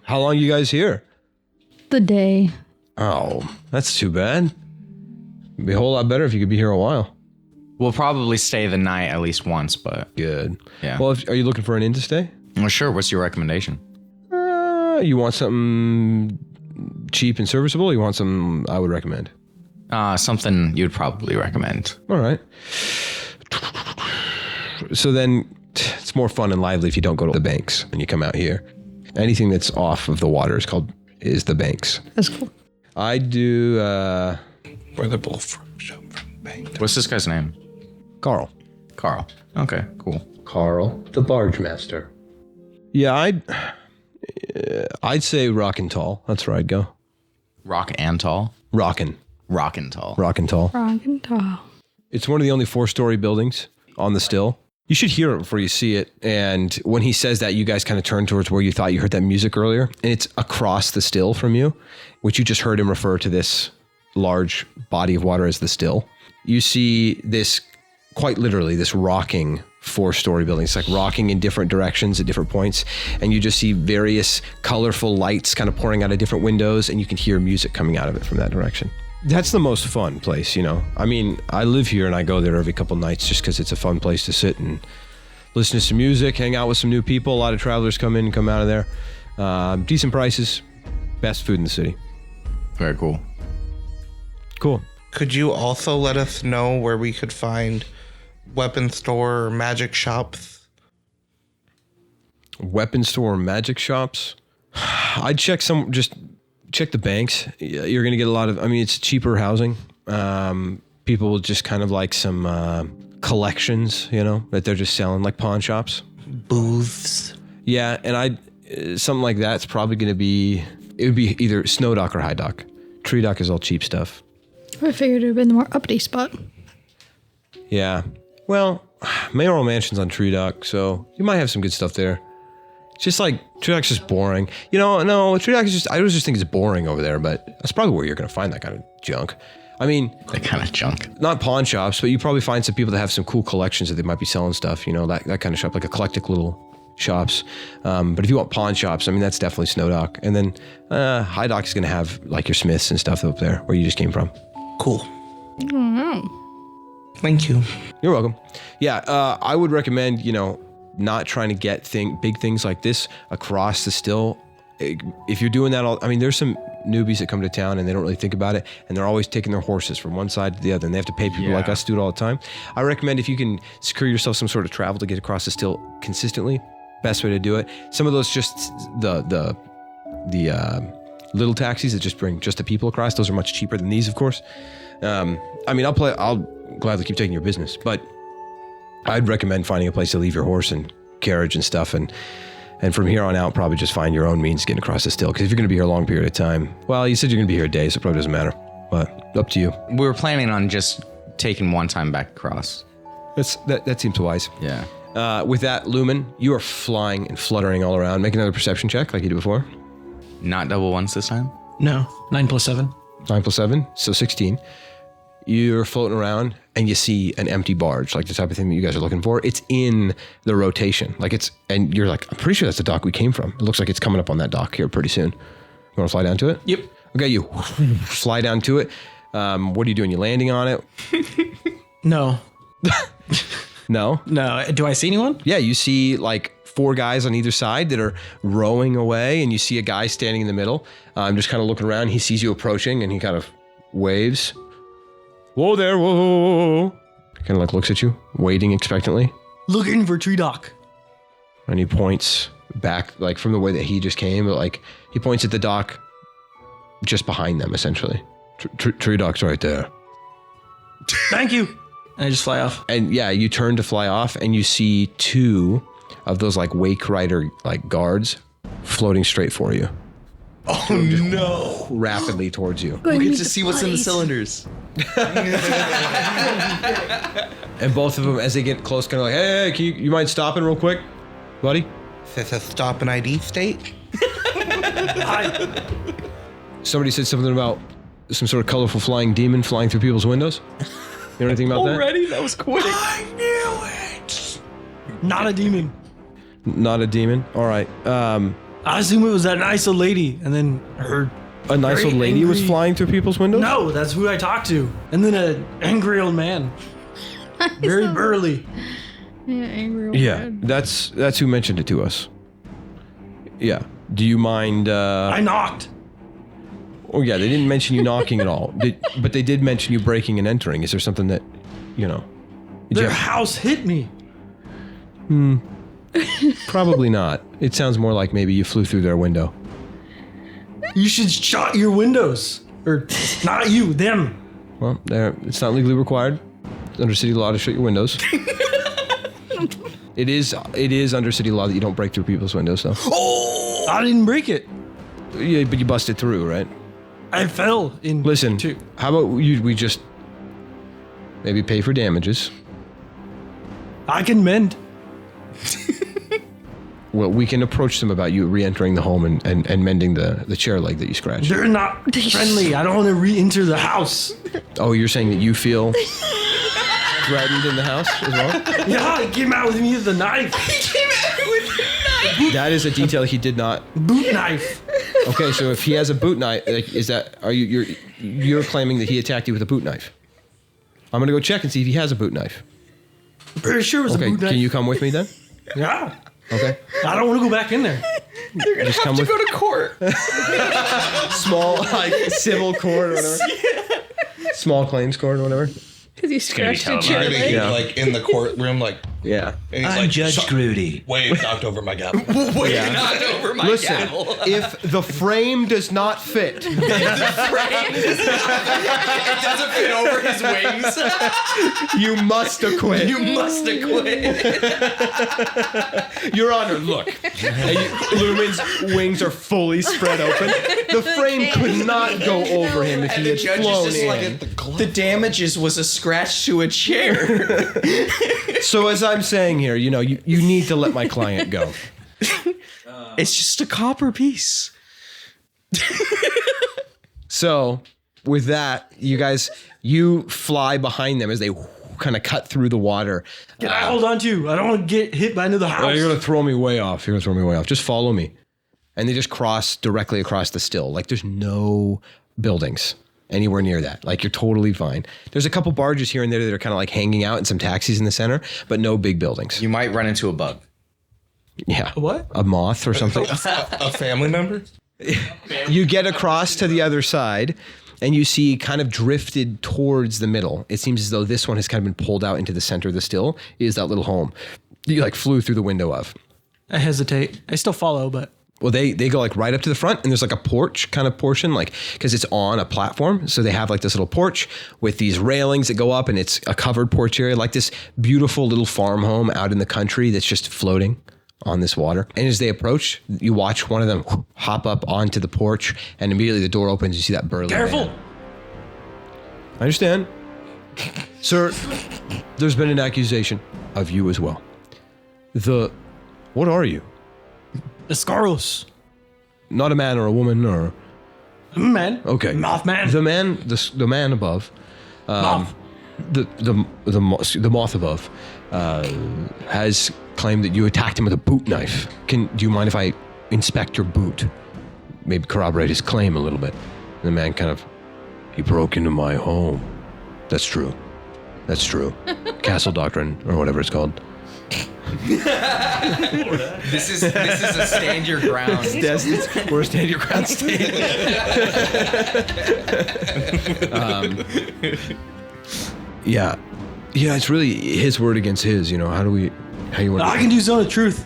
How long are you guys here? The day. Oh, that's too bad. It'd be a whole lot better if you could be here a while. We'll probably stay the night at least once, but Good. Yeah. Well, are you looking for an inn to stay? well, sure. What's your recommendation? You want something cheap and serviceable? You want something I would recommend? Something you'd probably recommend. All right. So then it's more fun and lively if you don't go to the banks when you come out here. Anything that's off of the water is the banks. That's cool. I do Where the bull from bank. What's this guy's name? Carl. Carl. Okay, cool. Carl, the barge master. Yeah, I'd say Rockin' Tall. That's where I'd go. Rock and tall. Rockin'. Rockin' tall. Rockin' Tall. Rock and tall. It's one of the only 4-story buildings on the still. You should hear it before you see it. And when he says that, you guys kind of turn towards where you thought you heard that music earlier. And it's across the still from you, which you just heard him refer to this large body of water as the still. You see this, quite literally, this rocking 4-story building. It's like rocking in different directions at different points. And you just see various colorful lights kind of pouring out of different windows. And you can hear music coming out of it from that direction. That's the most fun place, you know. I mean, I live here and I go there every couple nights just because it's a fun place to sit and listen to some music, hang out with some new people. A lot of travelers come in and come out of there. Decent prices, best food in the city. Very cool. Cool. Could you also let us know where we could find weapon store or magic shops? Weapon store, magic shops. I'd check check the banks. You're going to get a lot of, it's cheaper housing. People will just kind of like some collections, you know, that they're just selling, like pawn shops. Booths. Yeah, and something like that's probably going to be, it would be either Snow Dock or High Dock. Tree Dock is all cheap stuff. I figured it would have been the more uppity spot. Yeah. Well, Mayoral Mansion's on Tree Dock, so you might have some good stuff there. It's just like, Tree Dock's just boring. You know, no, Tree Dock is just, I was just thinking it's boring over there, but that's probably where you're going to find that kind of junk. I mean, That kind of junk. not pawn shops, but you probably find some people that have some cool collections that they might be selling stuff, you know, that kind of shop, like eclectic little shops. But if you want pawn shops, that's definitely Snow Dock. And then High Dock is going to have like your Smiths and stuff up there where you just came from. Cool. Thank you. You're welcome. Yeah, I would recommend, you know, not trying to get big things like this across the still. If you're doing that there's some newbies that come to town and they don't really think about it, and they're always taking their horses from one side to the other, and they have to pay people like us to do it all the time. I recommend if you can secure yourself some sort of travel to get across the still consistently, best way to do it. Some of those just the little taxis that just bring just the people across, those are much cheaper than these, of course. I'll gladly keep taking your business, but I'd recommend finding a place to leave your horse and carriage and stuff, and from here on out, probably just find your own means of getting across the still. Because if you're going to be here a long period of time, well, you said you're going to be here a day, so it probably doesn't matter. But up to you. We were planning on just taking one time back across. That seems wise. Yeah. With that, Lumen, you are flying and fluttering all around. Make another perception check like you did before. Not double ones this time? No. 9 plus 7. 9 plus 7, so 16. You're floating around and you see an empty barge, like the type of thing that you guys are looking for. It's in the rotation. And you're like, I'm pretty sure that's the dock we came from. It looks like it's coming up on that dock here pretty soon. You want to fly down to it? Yep. Okay, you fly down to it. What are you doing? You landing on it? No. No? No. Do I see anyone? Yeah, you see like 4 guys on either side that are rowing away, and you see a guy standing in the middle. Just kind of looking around. He sees you approaching, and he kind of waves. Whoa there, whoa, whoa, whoa, whoa. Kind of like looks at you, waiting expectantly. Looking for Tree Dock. And he points back, like from the way that he just came, but like he points at the dock just behind them, essentially. Tree Dock's right there. Thank you. And I just fly off. And yeah, you turn to fly off, and you see 2 of those like wake rider like guards floating straight for you. Oh no! Rapidly towards you. We get to see what's in the cylinders. And both of them, as they get close, kind of like, hey, can you mind stopping real quick, buddy? Is this a stop and ID state? Somebody said something about some sort of colorful flying demon flying through people's windows. You know anything about that? Already? That was quick. I knew it. Not a demon. Not a demon. All right. I assume it was that nice old lady, and then her. A nice Very old lady was angry. flying through people's windows? No, that's who I talked to. And then an angry old man. Very burly. Yeah, angry old Yeah, man. that's who mentioned it to us. Yeah. Do you mind? I knocked. Oh yeah, they didn't mention you knocking at all, but they did mention you breaking and entering. Is there something that, you know? Their house hit me. Probably not. It sounds more like maybe you flew through their window. You should shut your windows. Or not you, them. Well, it's not legally required under city law to shut your windows. It is under city law that you don't break through people's windows, though. Oh! I didn't break it. Yeah, but you busted through, right? I fell in. Listen, two. how about we just maybe pay for damages? I can mend. Well, we can approach them about you re-entering the home and mending the chair leg that you scratched. They're not friendly. I don't want to re-enter the house. Oh, you're saying that you feel threatened in the house as well? Yeah, he came out with me with the knife. That is a detail he did not. Boot knife. Okay, so if he has a boot knife, like, you're claiming that he attacked you with a boot knife? I'm gonna go check and see if he has a boot knife. Pretty sure it was a Okay, boot knife. can you come with me then? Yeah. Okay, I don't want to go back in there. You're gonna Just have come to with- go to court. small like civil court or whatever. Small claims court or whatever. Because you scratched a televised. chair You're gonna leg. get, like in the courtroom, like, Yeah. and he's I'm like, Judge Grudy. Wait, knocked over my gavel. Wait, knocked over my Listen, gavel. if the frame does not fit, It doesn't fit over his wings. you must acquit. You must acquit. Your Honor, look. Lumen's wings are fully spread open. The frame could not go over him if And he the had judge flown is just in. like, the damages was a scratch to a chair. So as I'm saying here, you need to let my client go. It's just a copper piece. So with that, you fly behind them as they kind of cut through the water. Can I hold on to you? I don't want to get hit by another house. Oh, you're gonna throw me way off. Just follow me. And they just cross directly across the still. Like there's no buildings anywhere near that. Like you're totally fine. There's a couple barges here and there that are kind of like hanging out and some taxis in the center, but no big buildings. You might run into a bug. Yeah. What? A moth or something. A family member? You get across to the other side and you see kind of drifted towards the middle. It seems as though this one has kind of been pulled out into the center of the still is that little home you like flew through the window of. I hesitate. I still follow, but Well, they go like right up to the front and there's like a porch kind of portion, like because it's on a platform. So they have like this little porch with these railings that go up and it's a covered porch area, like this beautiful little farm home out in the country that's just floating on this water. And as they approach, you watch one of them hop up onto the porch and immediately the door opens. You see that burly careful. man. I understand. Sir, there's been an accusation of you as well. What are you? Escaros. Not a man or a woman or... Man. Okay. Mothman. The man above, Moth. the moth above, has claimed that you attacked him with a boot knife. Do you mind if I inspect your boot? Maybe corroborate his claim a little bit. And the man kind of, he broke into my home. That's true. Castle doctrine or whatever it's called. This is a stand your ground. We're a stand your ground state. Yeah, it's really his word against his. You know, how you want? I can do Zone of Truth.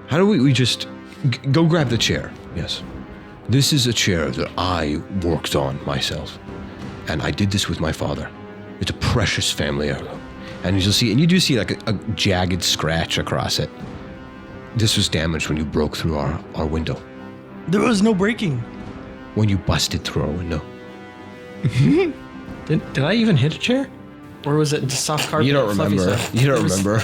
How do we just go grab the chair? Yes, this is a chair that I worked on myself, and I did this with my father. It's a precious family heirloom, and you do see like a jagged scratch across it. This was damaged when you broke through our window. There was no breaking. When you busted through our window. Did I even hit a chair? Or was it just soft carpet? You don't fluffy remember. stuff? You don't remember.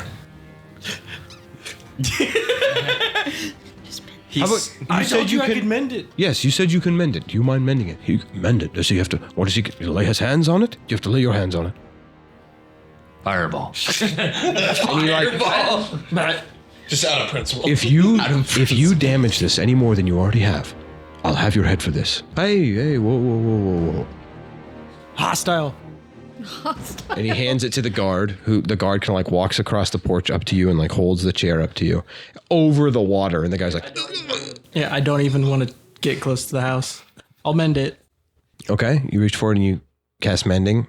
I told you I could mend it. Yes, you said you can mend it. Do you mind mending it? You can mend it. Does he have to? What does he lay his hands on it? Do you have to lay your hands on it? Fireball. And you're like, But Just out of principle. if you damage this any more than you already have, I'll have your head for this. Hey, whoa. hostile. And he hands it to the guard, the guard kind of like walks across the porch up to you and like holds the chair up to you over the water. And the guy's like, Yeah, I don't even want to get close to the house. I'll mend it. okay. You reach forward and you cast mending.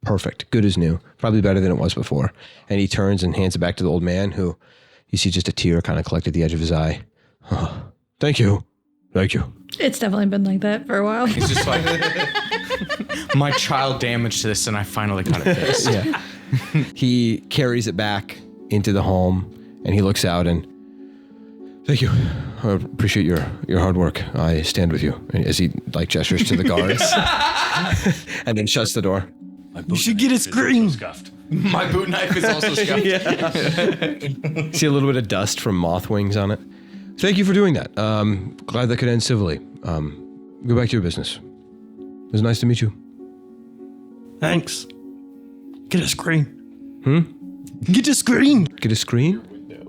Perfect. Good as new. Probably better than it was before. And he turns and hands it back to the old man, who you see just a tear kind of collect at the edge of his eye. Oh, thank you. It's definitely been like that for a while. He's just like, my child damaged this, and I finally got it fixed. Yeah. He carries it back into the home, and he looks out and, thank you. I appreciate your hard work. I stand with you. As he like gestures to the guards, and then shuts the door. You should get a screen. My boot knife is also scuffed. See a little bit of dust from moth wings on it. Thank you for doing that. Glad that could end civilly. Go back to your business. It was nice to meet you. Thanks. Get a screen. Get a screen. Get a screen?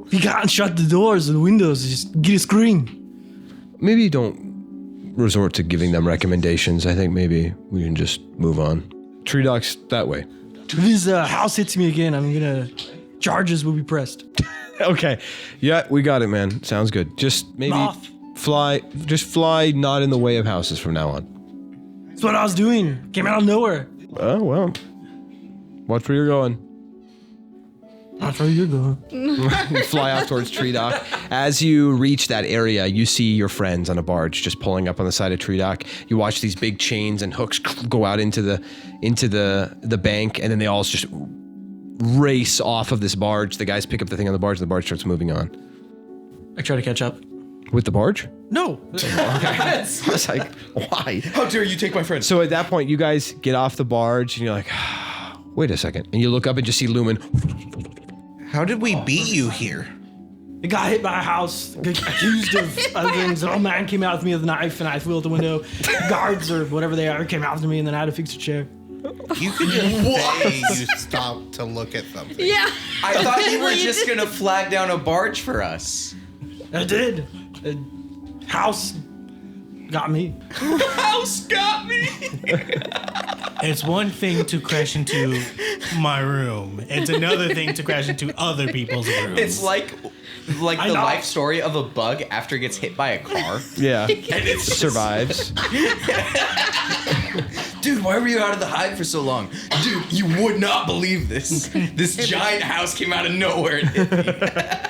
You can't shut the doors and windows. Just get a screen. Maybe don't resort to giving them recommendations. I think maybe we can just move on. Tree docks that way. If this house hits me again, charges will be pressed. Okay. Yeah, we got it, man. Sounds good. Just maybe Moth. fly not in the way of houses from now on. That's what I was doing. Came out of nowhere. Oh, well. Watch where you're going. That's where you're going. You fly off towards Tree Dock. As you reach that area, you see your friends on a barge just pulling up on the side of Tree Dock. You watch these big chains and hooks go out into the bank, and then they all just race off of this barge. The guys pick up the thing on the barge, and the barge starts moving on. I try to catch up. With the barge? No. I was like, why? How dare you take my friend? So at that point, you guys get off the barge, and you're like, wait a second. And you look up and just see Lumen. How did we beat you here? I got hit by a house, accused of other things. An old man came out with me with a knife, and I flew out the window. Guards or whatever they are came after me, and then I had to fix a chair. You could just say you stopped to look at something. Yeah. I thought you were just gonna flag down a barge for us. I did. The house got me. House got me. It's one thing to crash into my room. It's another thing to crash into other people's rooms. It's like the life story of a bug after it gets hit by a car. Yeah. And it survives. Dude, why were you out of the hive for so long? Dude, you would not believe this. This giant house came out of nowhere and hit me.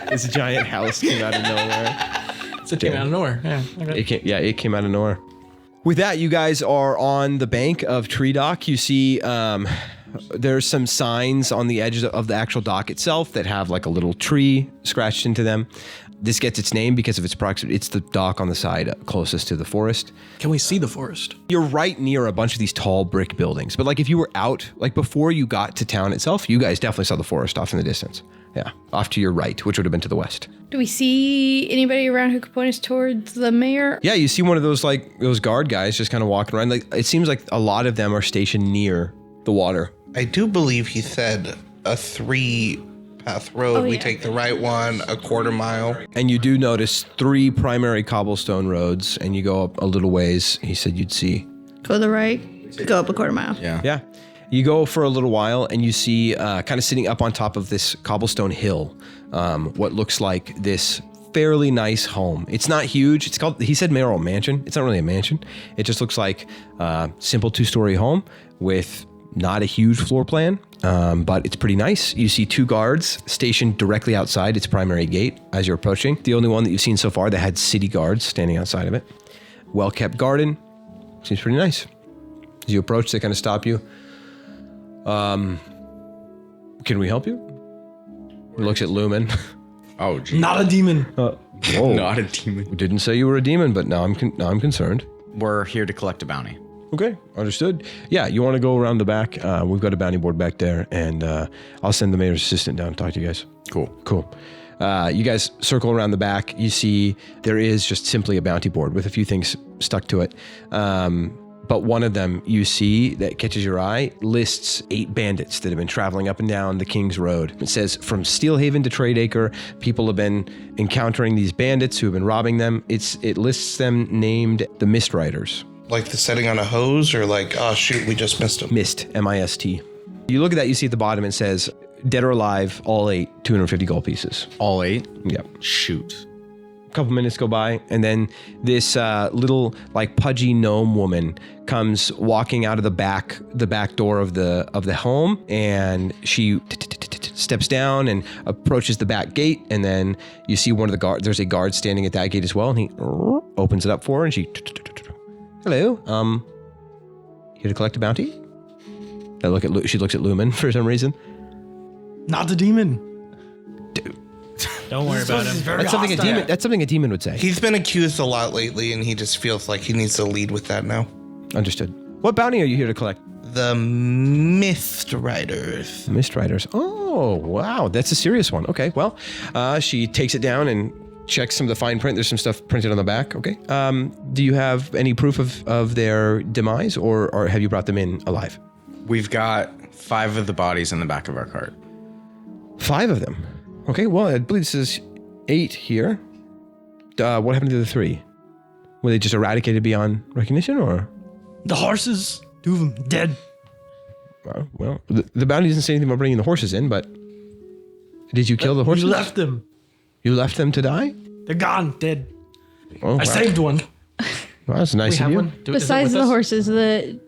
This giant house came out of nowhere. So it came out of nowhere. Yeah. Okay. It came out of nowhere. With that, you guys are on the bank of Tree Dock. You see there's some signs on the edges of the actual dock itself that have like a little tree scratched into them. This gets its name because of its proximity. It's the dock on the side closest to the forest. Can we see the forest? You're right near a bunch of these tall brick buildings. But like if you were out, like before you got to town itself, you guys definitely saw the forest off in the distance. Yeah, off to your right, which would have been to the west. Do we see anybody around who could point us towards the mayor? Yeah, you see one of those those guard guys just kind of walking around. Like it seems like a lot of them are stationed near the water. I do believe he said a 3-path road. Oh, We yeah. take the right one, a quarter mile. And you do notice 3 primary cobblestone roads, and you go up a little ways. He said you'd see. Go to the right, go up a quarter mile. Yeah. Yeah. You go for a little while and you see kind of sitting up on top of this cobblestone hill, what looks like this fairly nice home. It's not huge. It's called, he said mayoral mansion. It's not really a mansion. It just looks like a simple 2-story home with not a huge floor plan, but it's pretty nice. You see 2 guards stationed directly outside its primary gate as you're approaching. The only one that you've seen so far that had city guards standing outside of it. Well-kept garden. Seems pretty nice. As you approach, they kind of stop you. Can we help you? He looks at Lumen. Oh, geez. Not a demon. Whoa. Not a demon. Didn't say you were a demon, but now I'm concerned. We're here to collect a bounty. Okay, understood. Yeah, you want to go around the back? We've got a bounty board back there, and I'll send the mayor's assistant down to talk to you guys. Cool. You guys circle around the back. You see there is just simply a bounty board with a few things stuck to it. But one of them you see that catches your eye lists 8 bandits that have been traveling up and down the King's Road. It says from Stillhaven to Tradeacre, people have been encountering these bandits who have been robbing them. It lists them named the Mist Riders. Like the setting on a hose, or like, oh shoot, we just missed him. Mist, M-I-S-T. You look at that, you see at the bottom it says, dead or alive, all 8, 250 gold pieces. All 8? Yep. Shoot. A couple minutes go by, and then this little like pudgy gnome woman comes walking out of the back door of the home, and she steps down and approaches the back gate, and then you see one of the guards. There's a guard standing at that gate as well, and he opens it up for her, and she, hello, here to collect a bounty? She looks at Lumen for some reason. Not the demon. Don't worry about him. That's something a demon would say. He's been accused a lot lately, and he just feels like he needs to lead with that now. Understood. What bounty are you here to collect? The Mist Riders. Mist Riders. Oh, wow. That's a serious one. Okay, well, she takes it down and checks some of the fine print. There's some stuff printed on the back. Okay. Do you have any proof of their demise, or have you brought them in alive? We've got 5 of the bodies in the back of our cart. 5 of them? Okay, well, I believe this is 8 here. What happened to the 3? Were they just eradicated beyond recognition, or? The horses, 2 of them dead. Well, the bounty doesn't say anything about bringing the horses in, but did you kill the horses? We left them. You left them to die? They're gone, dead. Oh, I saved one. Well, that's nice of you. Besides the horses, the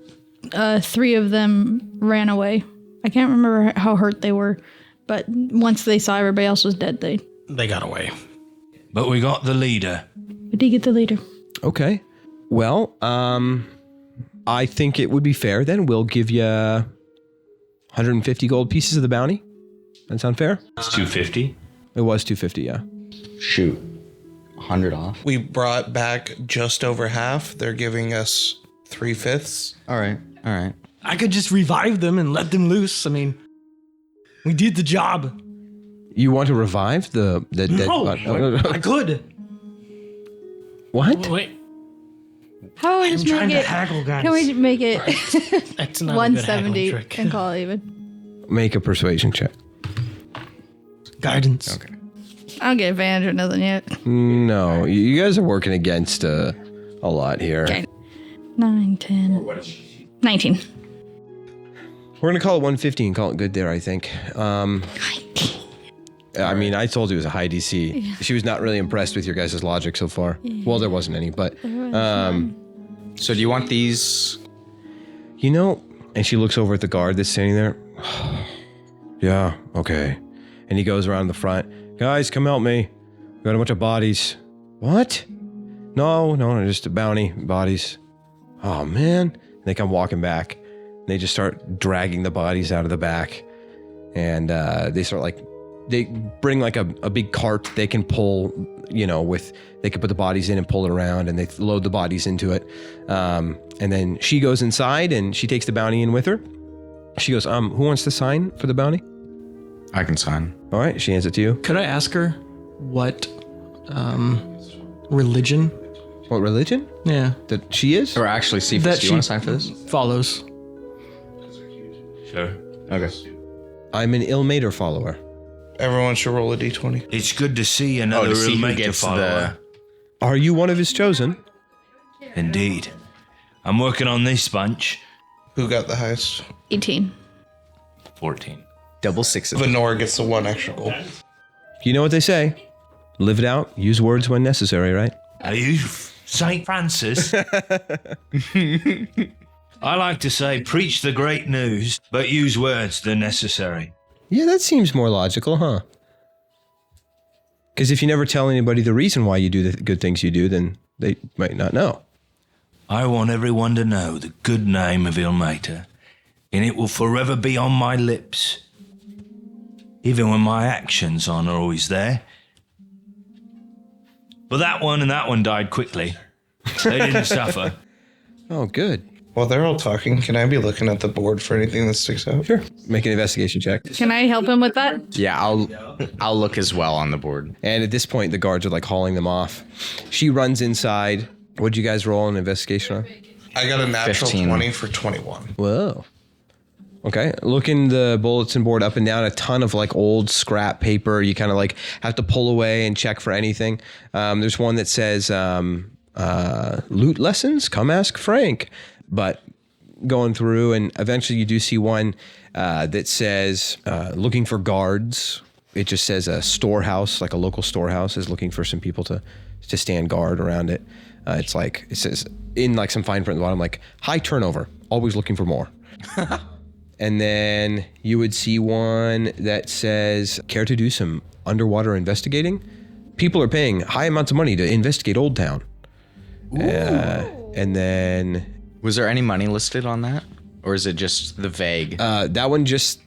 3 of them ran away. I can't remember how hurt they were, but once they saw everybody else was dead, they got away. But we got the leader. We did get the leader. Okay. Well, I think it would be fair then. We'll give you 150 gold pieces of the bounty. That sound fair? It's 250. It was 250, yeah. Shoot. 100 off. We brought back just over half. They're giving us 3/5. All right. I could just revive them and let them loose. I mean, we did the job. You want to revive the dead body? I could. What? Wait, How about we I'm just trying make to it? haggle, guys. Can we make it that's not a good haggling 170 trick. and call it even? Make a persuasion check. Guidance. Okay. I don't get advantage or nothing yet. No, you guys are working against a lot here. Okay. 9, 10, 19. We're going to call it 150 and call it good there, I think. I mean, I told you it was a high DC. Yeah. She was not really impressed with your guys' logic so far. Yeah. Well, there wasn't any, but... So do you want these? You know, and she looks over at the guard that's standing there. Yeah, okay. And he goes around the front. Guys, come help me. We got a bunch of bodies. What? No, just a bounty. Bodies. Oh, man. And they come walking back. And they just start dragging the bodies out of the back. And they start like... They bring like a big cart they can pull, you know, they can put the bodies in and pull it around, and they load the bodies into it. And then she goes inside and she takes the bounty in with her. She goes, who wants to sign for the bounty? I can sign. All right, she hands it to you. Could I ask her what religion? What religion? Yeah. That she is? Or actually, see if do you want to sign for this? Follows. Sure. Okay. I'm an Ilmater follower. Everyone should roll a d20. It's good to see another to see who Ilmater gets follower. Are you one of his chosen? Indeed. I'm working on this bunch. Who got the highest? 18. 14. Double sixes. Venora gets the 1 extra gold. You know what they say. Live it out. Use words when necessary, right? Are you St. Francis? I like to say, preach the great news, but use words that are necessary. Yeah, that seems more logical, huh? Because if you never tell anybody the reason why you do the good things you do, then they might not know. I want everyone to know the good name of Ilmater, and it will forever be on my lips, even when my actions aren't always there. But that one and that one died quickly. They didn't suffer. Oh, good. While they're all talking, can I be looking at the board for anything that sticks out? Sure. Make an investigation check. Can I help him with that? Yeah, I'll look as well on the board. And at this point, the guards are like hauling them off. She runs inside. What'd you guys roll an investigation on? I got a natural 15. 20 for 21. Whoa. Okay. Looking the bulletin board up and down, a ton of like old scrap paper. You kind of like have to pull away and check for anything. There's one that says loot lessons, come ask Frank. But going through, and eventually you do see one that says looking for guards. It just says a storehouse, like a local storehouse is looking for some people to stand guard around it. It says in like some fine print at the bottom, like high turnover, always looking for more. And then you would see one that says care to do some underwater investigating. People are paying high amounts of money to investigate Old Town. And then Was there any money listed on that? Or is it just the vague? that one just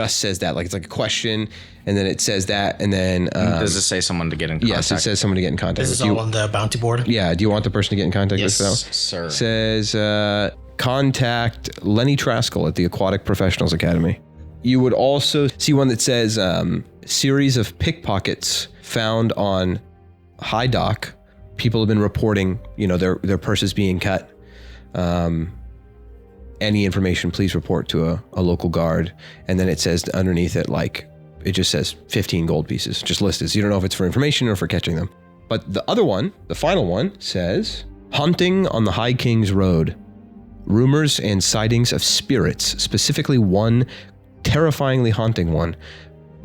says that, like it's like a question, and then it says that, and then Does it say someone to get in contact? yes, it says someone to get in contact This with. is Do you- all on the bounty board. Yeah, do you want the person to get in contact Yes, with? sir. It says contact Lenny Traskell at the Aquatic Professionals Academy. You would also see one that says series of pickpockets found on High Dock. People have been reporting, their purses being cut. Any information, please report to a local guard. And then it says underneath it, like, it just says 15 gold pieces, just listed. So you don't know if it's for information or for catching them. But the other one, the final one, says hunting on the High King's Road. Rumors and sightings of spirits, specifically one terrifyingly haunting one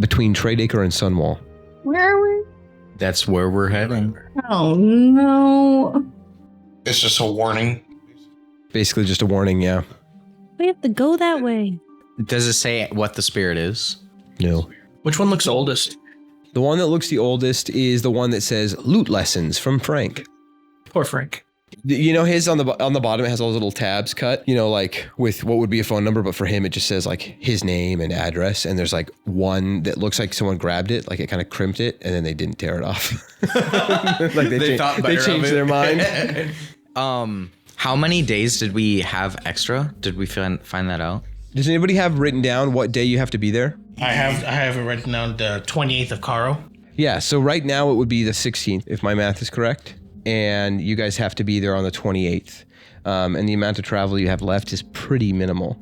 between Tradeacre and Sunwall. Where are we? That's where we're heading. Oh, no. It's just a warning. Basically just a warning, yeah. We have to go that way. Does it say what the spirit is? No. Which one looks oldest? The one that looks the oldest is the one that says loot lessons from Frank. Poor Frank. His on the bottom, it has all those little tabs cut, like with what would be a phone number, but for him it just says like his name and address, and there's like one that looks like someone grabbed it, like it kind of crimped it, and then they didn't tear it off. Like they changed their mind. How many days did we have extra? Did we find that out? Does anybody have written down what day you have to be there? I have it written down the 28th of Caro. Yeah, so right now it would be the 16th, if my math is correct. And you guys have to be there on the 28th. And the amount of travel you have left is pretty minimal.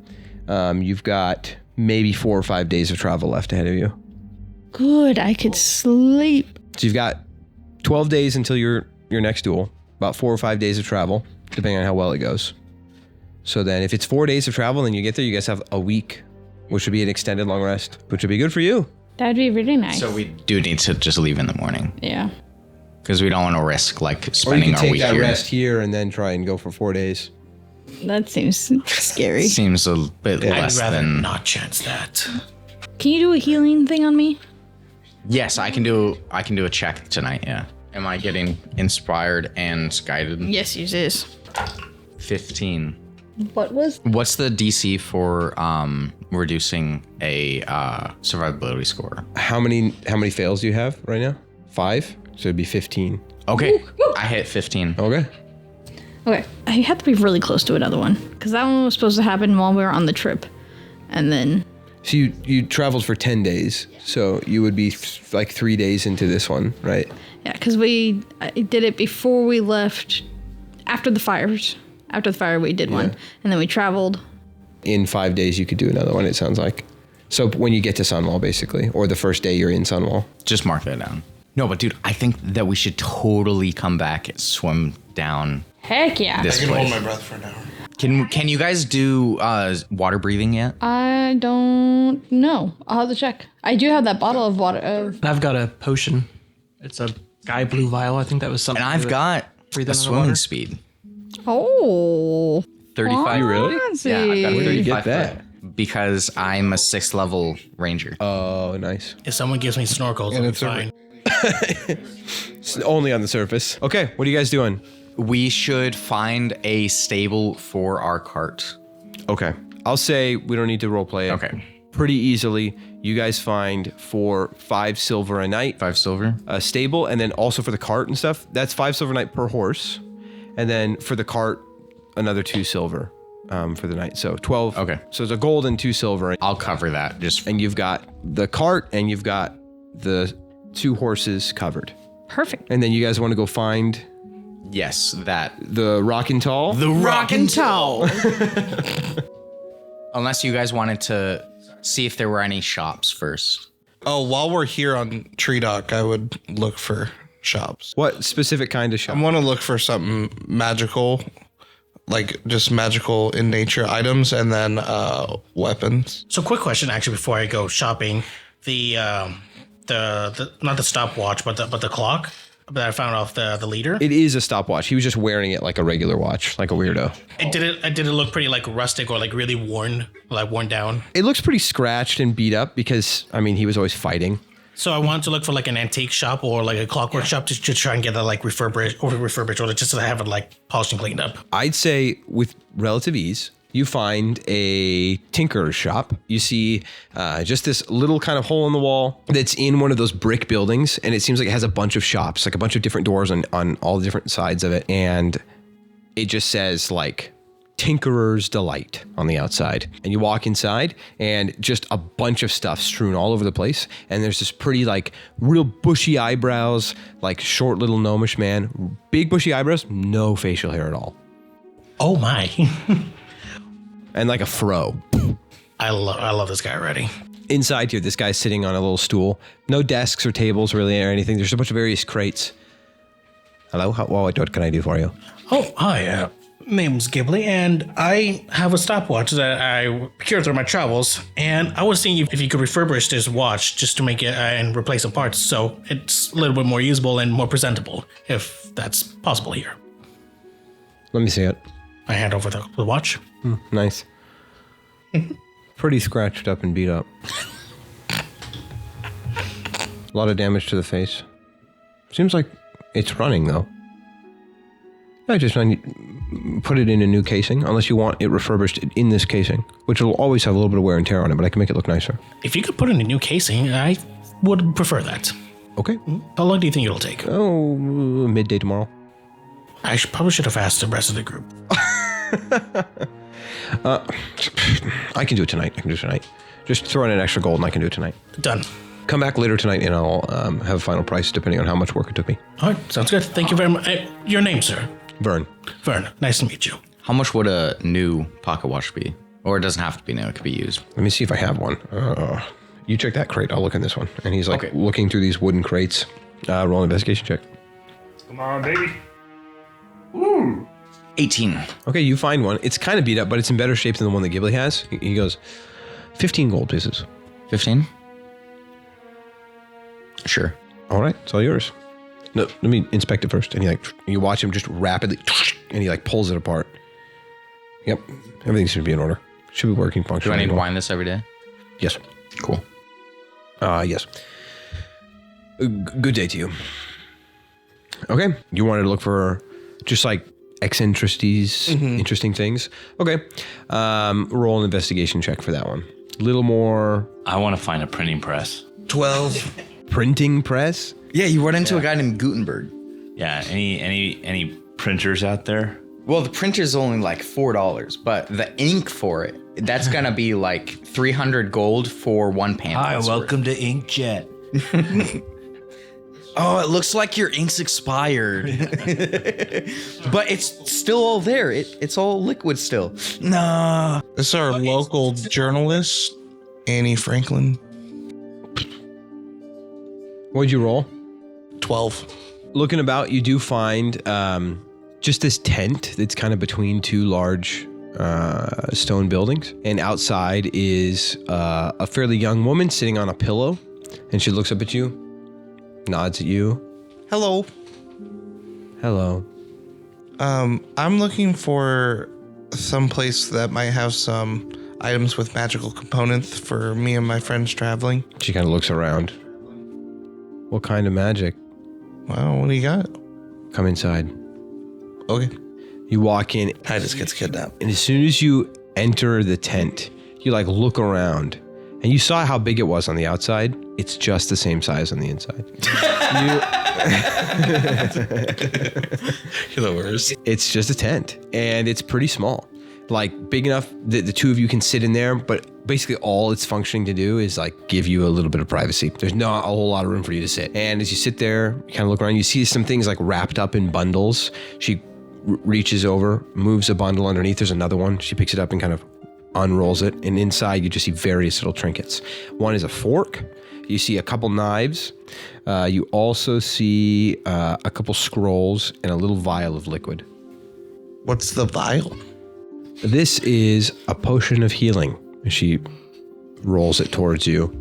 You've got maybe 4 or 5 days of travel left ahead of you. Good, I could sleep. So you've got 12 days until your next duel, about 4 or 5 days of travel, depending on how well it goes. So then if it's 4 days of travel and you get there, you guys have a week, which would be an extended long rest, which would be good for you. That'd be really nice. So we do need to just leave in the morning. Yeah. Because we don't want to risk Or you spending can our take week that here. rest here and then try and go for 4 days. That seems scary. Seems a bit I'd less rather than. not chance that. Can you do a healing thing on me? Yes, I can do a check tonight. Yeah. Am I getting inspired and guided? Yes, yours is. 15. What's the DC for reducing a survivability score? How many fails do you have right now? 5? So it'd be 15. Okay, I hit 15. Okay. Okay, I have to be really close to another one because that one was supposed to happen while we were on the trip, and then. So you traveled for 10 days. So you would be like 3 days into this one, right? Yeah, because I did it before we left, after the fires. After the fire, we did one, and then we traveled. In 5 days, you could do another one, it sounds like. So when you get to Sunwall, basically, or the first day you're in Sunwall. Just mark that down. No, but dude, I think that we should totally come back and swim down Heck yeah. this I can hold place. my breath for an hour. Can you guys do water breathing yet? I don't know. I'll have to check. I do have that bottle of water. I've got a potion. It's a sky blue vial. I think that was something. And I've got breathe a underwater. swimming speed. Oh. 35. You really? Yeah, I've got a Where did you 35 get that? foot because I'm a 6th level ranger. Oh, nice. If someone gives me snorkels, I'll be fine. It's only on the surface. Okay, what are you guys doing? We should find a stable for our cart. Okay. I'll say we don't need to roleplay it. Okay. Pretty easily, you guys find for 5 silver a night 5 silver. a stable, and then also for the cart and stuff, that's 5 silver a night per horse. And then for the cart, another 2 silver for the night. So 12. Okay. So it's a gold and 2 silver. I'll cover that. And you've got the cart and you've got the 2 horses covered. Perfect. And then you guys want to go find Yes, that. the Rockin' Tall? The Rockin' Towel. Unless you guys wanted to see if there were any shops first. Oh, while we're here on Tree Dock, I would look for shops. What specific kind of shop? I want to look for something magical, like just magical in nature items, and then weapons. So, quick question, actually, before I go shopping, the not the stopwatch, but the clock that I found off the leader. It is a stopwatch. He was just wearing it like a regular watch, like a weirdo. Did it look pretty like rustic or like really worn down? It looks pretty scratched and beat up because, I mean, he was always fighting. So I wanted to look for like an antique shop or like a clockwork shop to try and get that like refurbished or just to have it like polished and cleaned up. I'd say with relative ease, you find a tinker's shop. You see just this little kind of hole in the wall that's in one of those brick buildings. And it seems like it has a bunch of shops, like a bunch of different doors on all the different sides of it. And it just says like Tinkerer's Delight on the outside. And you walk inside and just a bunch of stuff strewn all over the place. And there's this pretty like real bushy eyebrows, like short little gnomish man, big bushy eyebrows, no facial hair at all. Oh my. And like a fro. I love this guy already. Inside here, this guy's sitting on a little stool. No desks or tables really or anything. There's a bunch of various crates. Hello, what can I do for you? Oh, hi. Name's Ghibli, and I have a stopwatch that I procured through my travels. And I was seeing if you could refurbish this watch just to make it and replace some parts, so it's a little bit more usable and more presentable, if that's possible here. Let me see it. I hand over the watch. Nice. Pretty scratched up and beat up. A lot of damage to the face. Seems like it's running though. I just put it in a new casing, unless you want it refurbished in this casing, which will always have a little bit of wear and tear on it, but I can make it look nicer. If you could put in a new casing, I would prefer that. Okay. How long do you think it'll take? Oh, midday tomorrow. I probably should have asked the rest of the group. I can do it tonight. Just throw in an extra gold and I can do it tonight. Done. Come back later tonight and I'll have a final price depending on how much work it took me. All right, sounds good. Thank you very much. Your name, sir? Vern. Vern, nice to meet you. How much would a new pocket watch be? Or it doesn't have to be new, it could be used. Let me see if I have one. You check that crate, I'll look in this one. And he's like looking through these wooden crates. Roll an investigation check. Come on, baby. 18. Okay, you find one. It's kind of beat up, but it's in better shape than the one that Ghibli has. He goes, 15 gold pieces. 15? Sure. All right, it's all yours. No, let me inspect it first. And you watch him just rapidly, and he like pulls it apart. Yep, everything should be in order. Should be working, Do functioning. I need to wind this every day? Yes. Cool. Yes. Good day to you. Okay, you wanted to look for just like eccentricities, interesting things. Okay, roll an investigation check for that one. Little more I want to find a printing press. 12. printing press. Yeah, you run into a guy named Gutenberg. Yeah, any printers out there? Well, the printer's only like $4, but the ink for it, that's gonna be like 300 gold for one pamphlet. Hi, welcome to Inkjet. Oh, it looks like your ink's expired. But it's still all there. It's all liquid still. Nah. This is our local journalist, Annie Franklin. What'd you roll? 12. Looking about, you do find just this tent that's kind of between two large stone buildings. And outside is a fairly young woman sitting on a pillow. And she looks up at you, nods at you. Hello. Hello. I'm looking for some place that might have some items with magical components for me and my friends traveling. She kind of looks around. What kind of magic? Well, what do you got? Come inside. Okay. You walk in, Titus gets kidnapped. and as soon as you enter the tent, you like look around, and you saw how big it was on the outside. It's just the same size on the inside. You're the worst. It's just a tent, and it's pretty small. Like big enough that the two of you can sit in there, but basically all it's functioning to do is like give you a little bit of privacy. There's not a whole lot of room for you to sit. And as you sit there, you kind of look around, you see some things like wrapped up in bundles. She reaches over, moves a bundle underneath. There's another one. She picks it up and kind of unrolls it. And inside you just see various little trinkets. One is a fork. You see a couple knives. You also see a couple scrolls and a little vial of liquid. What's the vial? This is a potion of healing. She rolls it towards you.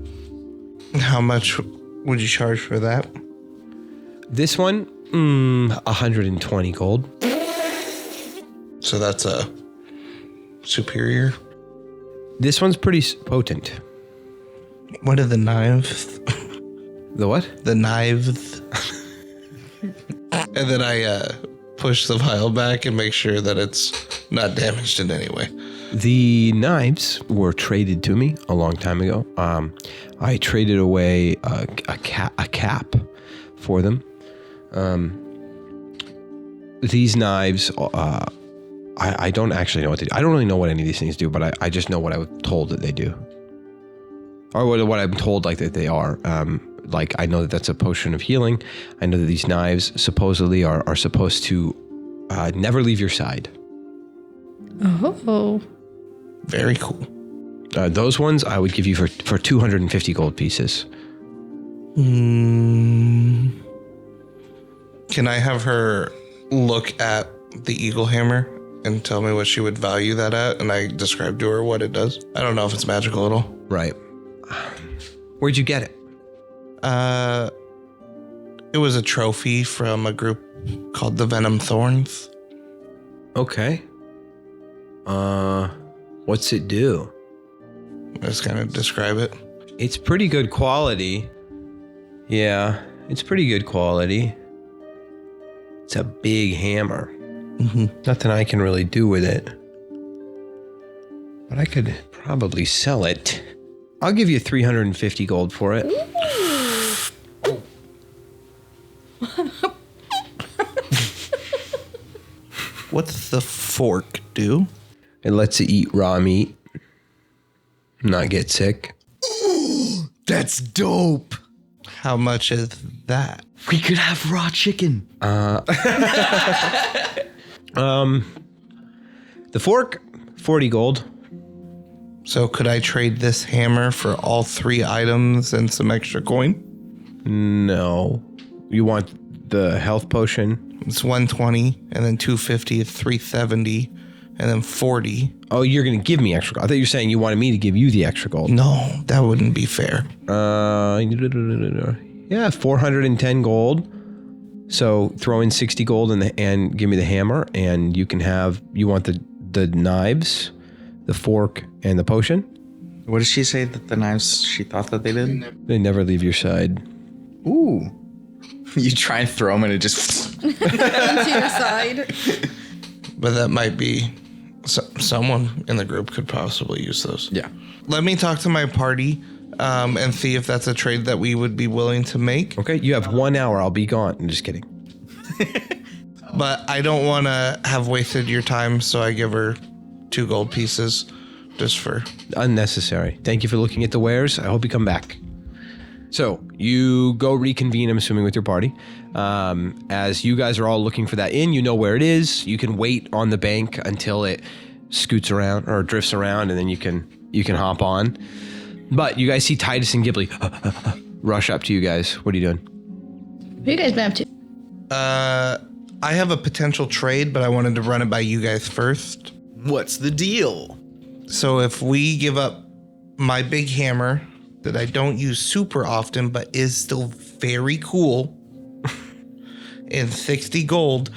How much would you charge for that? This one, 120 gold. So that's a superior. This one's pretty potent. What are the knives? The what? The knives. And then I push the vial back and make sure that it's not damaged in any way. The knives were traded to me a long time ago. I traded away a cap for them. These knives, I don't actually know what they do. I don't really know what any of these things do, but I just know what I was told that they do. Or what I'm told like that they are. Like I know that that's a potion of healing. I know that these knives supposedly are supposed to never leave your side. Oh. Very cool. Those ones I would give you for 250 gold pieces. Can I have her look at the eagle hammer and tell me what she would value that at? And I describe to her what it does. I don't know if it's magical at all. Right. Where'd you get it? It was a trophy from a group called the Venom Thorns. Okay. What's it do? I just kind of describe it. It's pretty good quality. Yeah, it's pretty good quality. It's a big hammer. Nothing I can really do with it. But I could probably sell it. I'll give you 350 gold for it. What's the fork do? It lets you eat raw meat. Not get sick. That's dope. How much is that? We could have raw chicken. The fork, 40 gold. So could I trade this hammer for all 3 items and some extra coin? No. You want the health potion? It's 120, and then 250 is 370, and then 40. Oh, you're going to give me extra gold. I thought you were saying you wanted me to give you the extra gold. No, that wouldn't be fair. Yeah, 410 gold. So throw in 60 gold and give me the hammer, and you can have, you want the knives, the fork, and the potion? What did she say that the knives she thought that they did? They never leave your side. Ooh. You try and throw them and it just... Into your side. But that might be... someone in the group could possibly use those. Yeah. Let me talk to my party and see if that's a trade that we would be willing to make. Okay, you have 1 hour. I'll be gone. I'm just kidding. But I don't want to have wasted your time, so I give her 2 gold pieces just for... Unnecessary. Thank you for looking at the wares. I hope you come back. So you go reconvene, I'm assuming, with your party. As you guys are all looking for that inn, you know where it is. You can wait on the bank until it scoots around or drifts around, and then you can hop on. But you guys see Titus and Ghibli rush up to you guys. What are you doing? What have you guys been up to? I have a potential trade, but I wanted to run it by you guys first. What's the deal? So if we give up my big hammer that I don't use super often, but is still very cool, and 60 gold,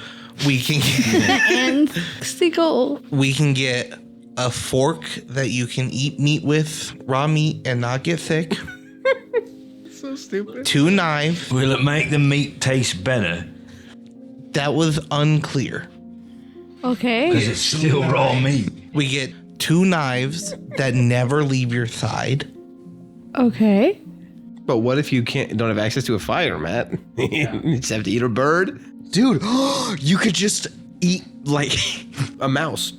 we can get, And 60 gold. we can get a fork that you can eat meat with, raw meat, and not get sick. So stupid. 2 knives. Will it make the meat taste better? That was unclear. Okay. Because it's still raw meat. We get 2 knives that never leave your side. Okay. But what if you don't have access to a fire, Matt? You just have to eat a bird, Dude, you could just eat like a mouse.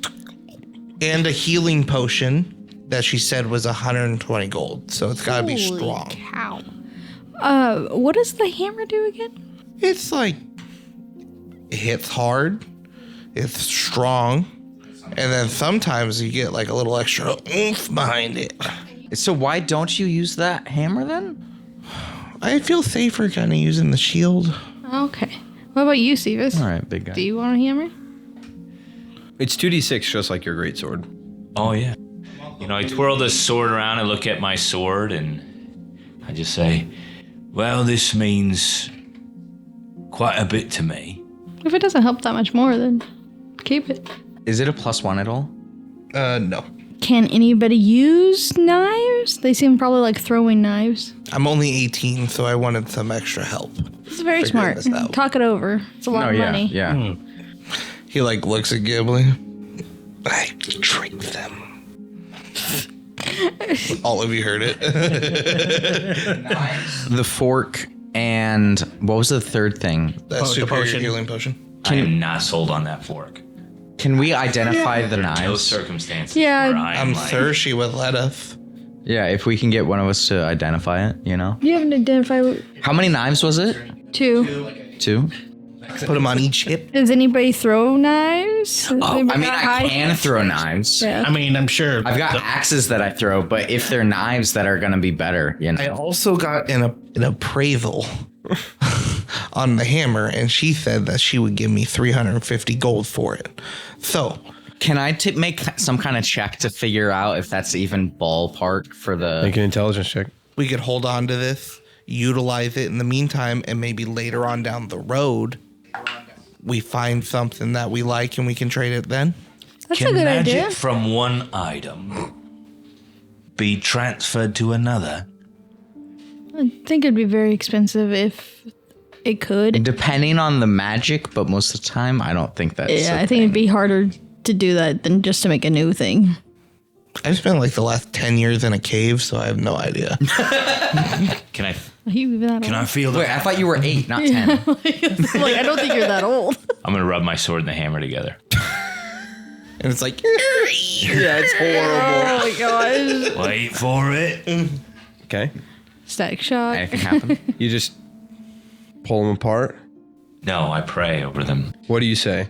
And a healing potion that she said was 120 gold. So it's got to be strong. Cow. What does the hammer do again? It's like, it hits hard, it's strong, and then sometimes you get like a little extra oomph behind it. So why don't you use that hammer then? I feel safer kind of using the shield. Okay. What about you, Sevis? All right, big guy. Do you want a hammer? It's 2d6, just like your greatsword. Oh, yeah. You know, I twirl the sword around and look at my sword and I just say, well, this means quite a bit to me. If it doesn't help that much more, then keep it. Is it a +1 at all? No. Can anybody use knives? They seem probably like throwing knives. I'm only 18, so I wanted some extra help. It's very Figuring smart. this out. Talk it over. It's a lot of yeah, money. yeah. He like looks at Ghibli. I tricked them. All of you heard it. The fork and what was the third thing? That superior potion. healing potion. I am not sold on that fork. Can we identify the No knives? circumstances Yeah, where I am I'm like, sure she would let us. Yeah, if we can get one of us to identify it, you know? You haven't identified How many knives was it? 2. 2? Put them on each hip. Does anybody throw knives? Oh, I mean, I can throw knives. Yeah. I mean, I'm sure. I've got axes that I throw, but if they're knives that are gonna be better, you I know. also got an appraisal on the hammer, and she said that she would give me 350 gold for it. So Can I make some kind of check to figure out if that's even ballpark for the? Make an intelligence check. we could hold on to this, utilize it in the meantime, and maybe later on down the road, we find something that we like and we can trade it then. That's can a good magic idea. from one item be transferred to another? I think it'd be very expensive if it could. Depending on the magic, but most of the time, I don't think that's. Yeah, I think it'd be harder to do that than just to make a new thing. I spent like the last 10 years in a cave, so I have no idea. Can I Are you even that can I old? feel the Wait, I thought you were 8, not 10. Like, I don't think you're that old. I'm gonna rub my sword and the hammer together. And it's like, Yeah, it's horrible. Oh my gosh. Wait for it. Okay. Static shock. Anything happen? You just pull them apart. No, I pray over them. What do you say?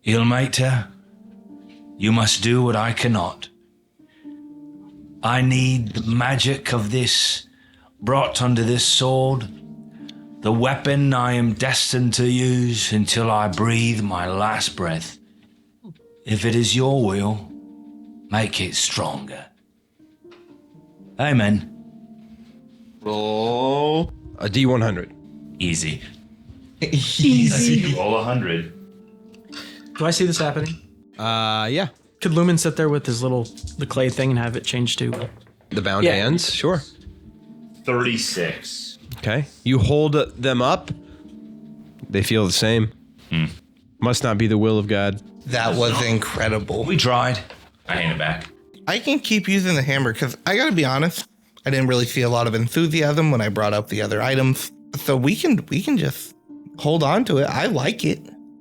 Ilmater, you must do what I cannot. I need the magic of this brought under this sword, the weapon I am destined to use until I breathe my last breath. If it is your will, make it stronger. Amen. Roll a D100. Easy. Easy. Roll 100. Do I see this happening? Yeah. Could Lumen sit there with the clay thing and have it changed to? The bound hands. Sure. 36. Okay. You hold them up. They feel the same. Must not be the will of God. that was incredible. We tried. I hand it back. I can keep using the hammer because I gotta be honest, I didn't really see a lot of enthusiasm when I brought up the other items. So we can just hold on to it. I like it.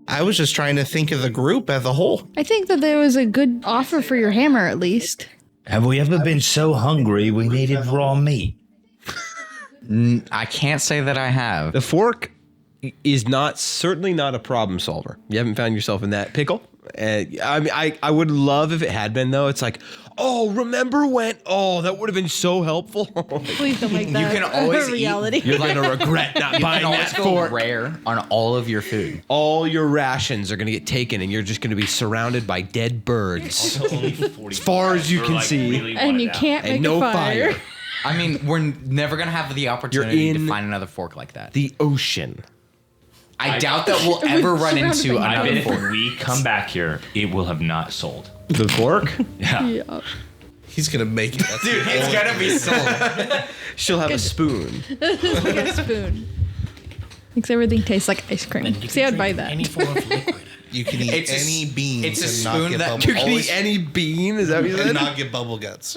I was just trying to think of the group as a whole. I think that there was a good offer for your hammer, at least. Have we ever been so hungry we needed raw meat? I can't say that I have. The fork is certainly not a problem solver. You haven't found yourself in that pickle. I mean, I would love if it had been, though. It's like, Oh, remember when? Oh, that would have been so helpful. Please don't make that You can always a reality. You're going to regret not You buying can that always go fork. rare on all of your food. All your rations are going to get taken, and you're just going to be surrounded by dead birds. As far as you can see. And you can't make And no a fire. fire. I mean, we're never gonna have the opportunity in to find another fork like that. The ocean. I doubt that we'll ever run surrounded into by I bet another if fork. we come back here, it will have not sold. The fork? Yeah. Yeah. He's gonna make it. Dude, it's gonna be sold. She'll have a spoon. Like a spoon. Makes everything taste like ice cream. See, I'd buy that. Any form of liquid. You can eat It's a any s- beans. it's a and spoon not get that bubble, You can Always- eat any bean? Is that what you and said? not get bubble guts.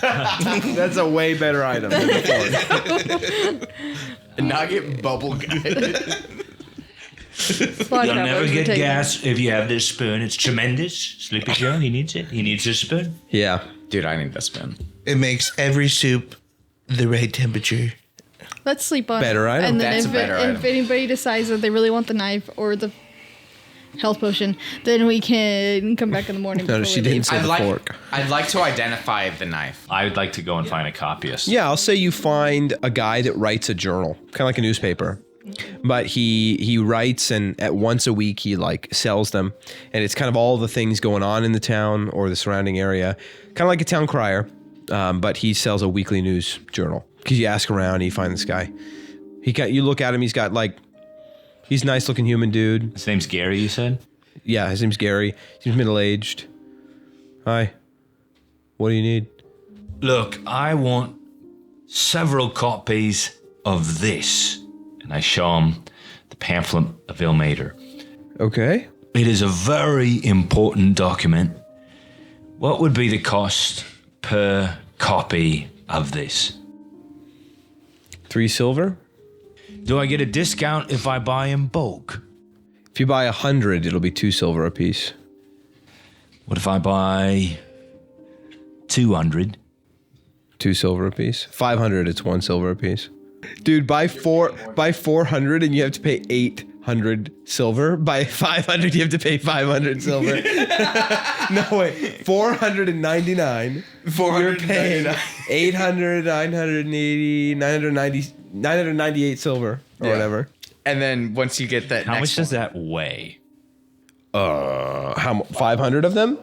That's a way better item than the fork. Nugget bubble gum. You'll never get gas if you have this spoon. It's tremendous. Sleepy Joe, he needs it. He needs a spoon. Yeah. Dude, I need this spoon. It makes every soup the right temperature. Let's sleep on Better it. item. And then That's if, a better if item. anybody decides that they really want the knife or the health potion, then we can come back in the morning. No, before she we didn't leave. say the fork. I'd like to identify the knife. I would like to go and find a copyist. Yeah, I'll say you find a guy that writes a journal, kind of like a newspaper. But he writes, and at once a week he like sells them, and it's kind of all the things going on in the town or the surrounding area, kind of like a town crier. But he sells a weekly news journal because you ask around, and you find this guy. You look at him, he's a nice looking human dude. His name's Gary, you said? Yeah, his name's Gary. He's middle aged. Hi. What do you need? Look, I want several copies of this. And I show him the pamphlet of Ilmater. Okay. It is a very important document. What would be the cost per copy of this? 3 silver. Do I get a discount if I buy in bulk? If you buy 100, it'll be 2 silver apiece. What if I buy 200? 2 silver apiece. 500, it's 1 silver apiece. Dude, buy 400 and you have to pay 800 silver. Buy 500, you have to pay 500 silver. No way. 499. You're paying 800, 980, 998 silver or whatever. And then once you get that How next much does that weigh? 500 of them?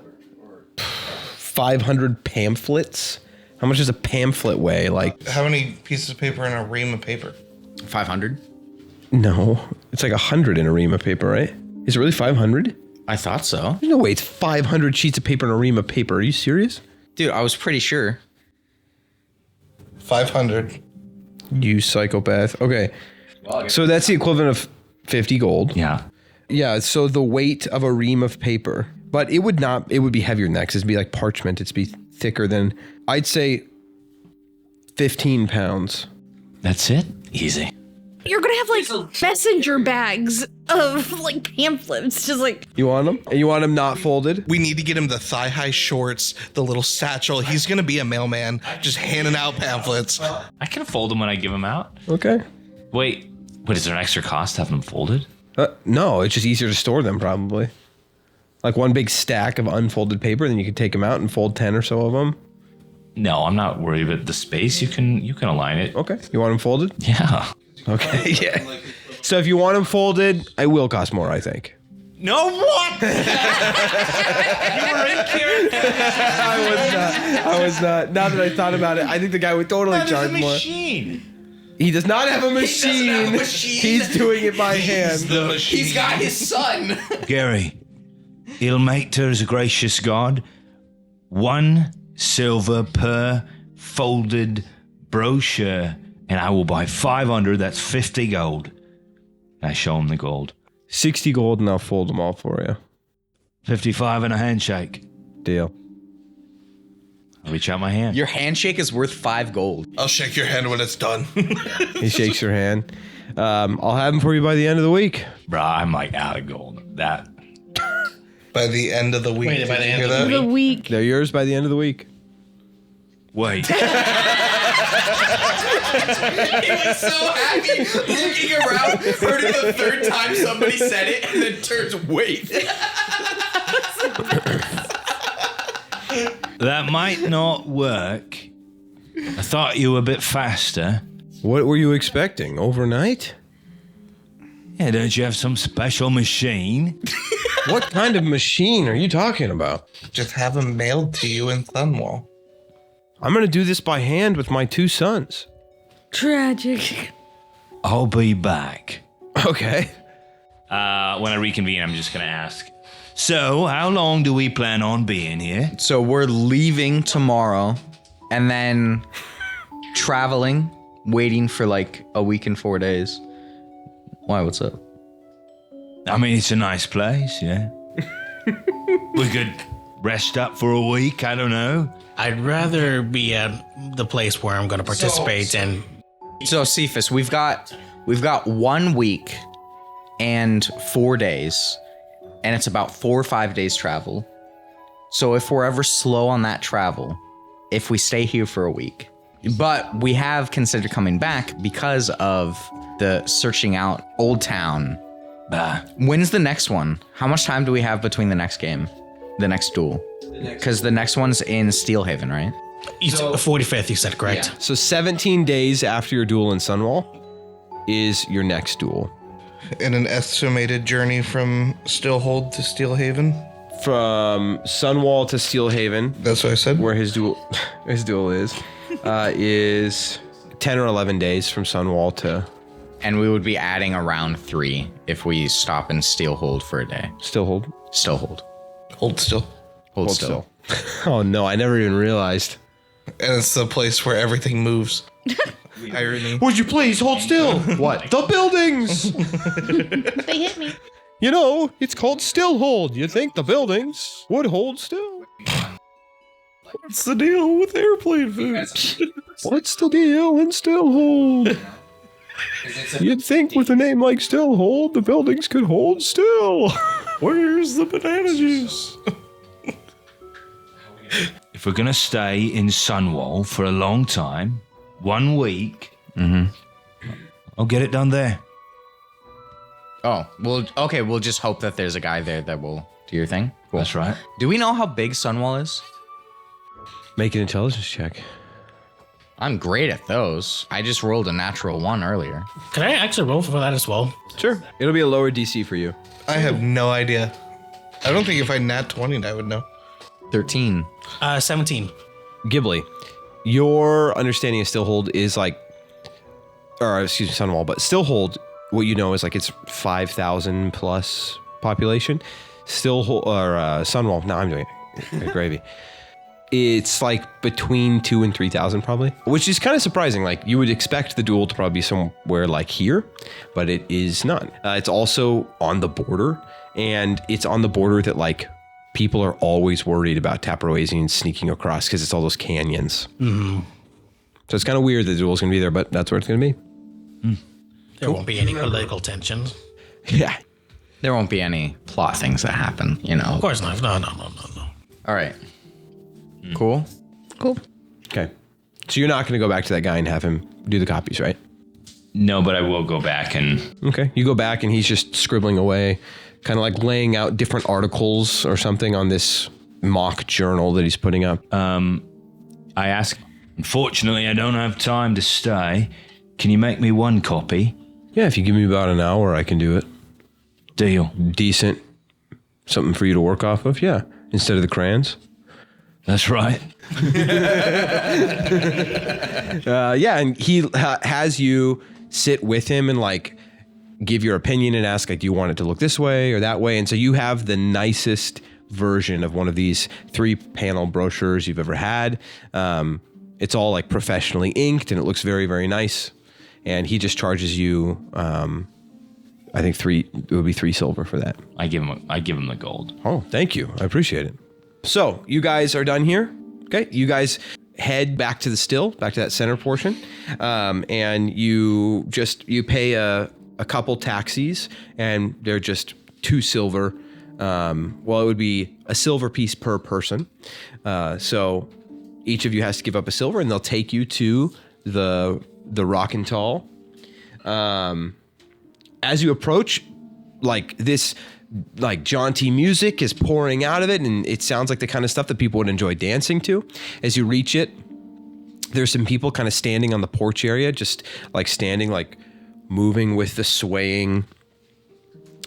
500 pamphlets? How much does a pamphlet weigh? Like, How many pieces of paper in a ream of paper? 500? no. It's like 100 in a ream of paper, right? Is it really 500? I thought so. There's no way it's 500 sheets of paper in a ream of paper. Are you serious? Dude, I was pretty sure. 500. You psychopath. Okay. So that's the equivalent of 50 gold. Yeah. Yeah, so the weight of a ream of paper. But it would be heavier than that 'cause it'd be like parchment. It'd be thicker than, I'd say 15 pounds. That's it? Easy. You're gonna have like messenger bags of like pamphlets, just like You want them? And you want them not folded? We need to get him the thigh-high shorts, the little satchel. He's gonna be a mailman, just handing out pamphlets. I can fold them when I give them out. Okay. Wait, is there an extra cost having them folded? No, it's just easier to store them probably. Like one big stack of unfolded paper, then you could take them out and fold 10 or so of them. No, I'm not worried about the space. You can align it. Okay. You want them folded? Yeah. Okay, yeah. So if you want them folded, it will cost more, I think. No, what? You were in character. I was not. Now that I thought about it, I think the guy would totally charge more. Machine. He does not have a machine. have a machine. He's doing it by hand. He's got his son. Gary, Ilmater is a gracious god. 1 silver per folded brochure, and I will buy 500. That's 50 gold. And I show him the gold. 60 gold and I'll fold them all for you. 55 and a handshake. Deal. I'll reach out my hand. Your handshake is worth 5 gold. I'll shake your hand when it's done. He shakes your hand. I'll have them for you by the end of the week. Bruh, I'm like out of gold. That. By the end of the week. Wait, by the Did you end hear of the that? the week. They're yours by the end of the week. Wait. He was so happy looking around, heard it the third time somebody said it, and then turns, wait. That might not work. I thought you were a bit faster. What were you expecting? Overnight? Yeah, don't you have some special machine? What kind of machine are you talking about? Just have them mailed to you in Thunwall. I'm going to do this by hand with my 2 sons. Tragic. I'll be back. Okay. When I reconvene, I'm just going to ask. So, how long do we plan on being here? So we're leaving tomorrow and then traveling, waiting for like a week and 4 days. Why, what's up? I mean, it's a nice place, yeah. We could rest up for a week, I don't know. I'd rather be at the place where I'm going to participate and So Cephas, we've got 1 week and 4 days, and it's about 4 or 5 days travel. So if we're ever slow on that travel, if we stay here for a week, but we have considered coming back because of the searching out Old Town. Bah. When's the next one? How much time do we have between the next game, the next duel? Because the next one's in Stillhaven, right? it's 45th, you said, correct? So 17 days after your duel in Sunwall is your next duel. And an estimated journey from Stillholde to Steelhaven. From Sunwall to Stillhaven, That's what I said. where his duel is 10 or 11 days from Sunwall to And we would be adding around 3 if we stop in Stillholde for a day. Stillhold. Stillhold. Hold still. Hold still. Oh no, I never even realized. And it's the place where everything moves. Irony. Would you please hold still? What? The buildings! They hit me. You know, it's called Stillhold. You'd think the buildings would hold still. What's the deal with airplane food? What's the deal in Stillhold? You'd think with a name like Stillhold, the buildings could hold still. Where's the banana juice? If we're going to stay in Sunwall for a long time, 1 week, I'll get it done there. Oh, well, okay, we'll just hope that there's a guy there that will do your thing. Cool. That's right. Do we know how big Sunwall is? Make an intelligence check. I'm great at those. I just rolled a natural 1 earlier. Can I actually roll for that as well? Sure. It'll be a lower DC for you. I have no idea. I don't think if I nat 20, I would know. 13. 17. Ghibli, your understanding of Stillhold is like, or excuse me, Sunwall, but Stillhold, what you know is like it's 5,000 plus population. Stillhold, or Sunwall, no, I'm doing it. Gravy. It's like between 2,000 and 3,000 probably, which is kind of surprising. Like you would expect the duel to probably be somewhere like here, but it is not. It's also on the border, and it's on the border that like people are always worried about Taproasians sneaking across because it's all those canyons. Mm-hmm. So it's kind of weird that the duel's going to be there, but that's where it's going to be. There won't be any political tension. Yeah. There won't be any plot things that happen, you know. Of course not. No. All right. Cool. Cool. Okay. So you're not going to go back to that guy and have him do the copies, right? No, but I will go back and... Okay. You go back and he's just scribbling away, kind of like laying out different articles or something on this mock journal that he's putting up. I ask, unfortunately, I don't have time to stay. Can you make me 1 copy? Yeah, if you give me about an hour, I can do it. Deal. Decent. Something for you to work off of, yeah. Instead of the crayons. That's right. Yeah, and he has you sit with him and like give your opinion and ask like, do you want it to look this way or that way? And so you have the nicest version of one of these 3-panel brochures you've ever had. It's all like professionally inked and it looks very, very nice. And he just charges you, I think it would be 3 silver for that. I give him the gold. Oh, thank you. I appreciate it. So you guys are done here. Okay. You guys head back to back to that center portion. And you pay a couple taxis and they're just 2 silver. Well, it would be a silver piece per person. So each of you has to give up a silver and they'll take you to the Rock and Tall. As you approach, like this like jaunty music is pouring out of it, and it sounds like the kind of stuff that people would enjoy dancing to. As you reach it, there's some people kind of standing on the porch area, just like standing, like moving with the swaying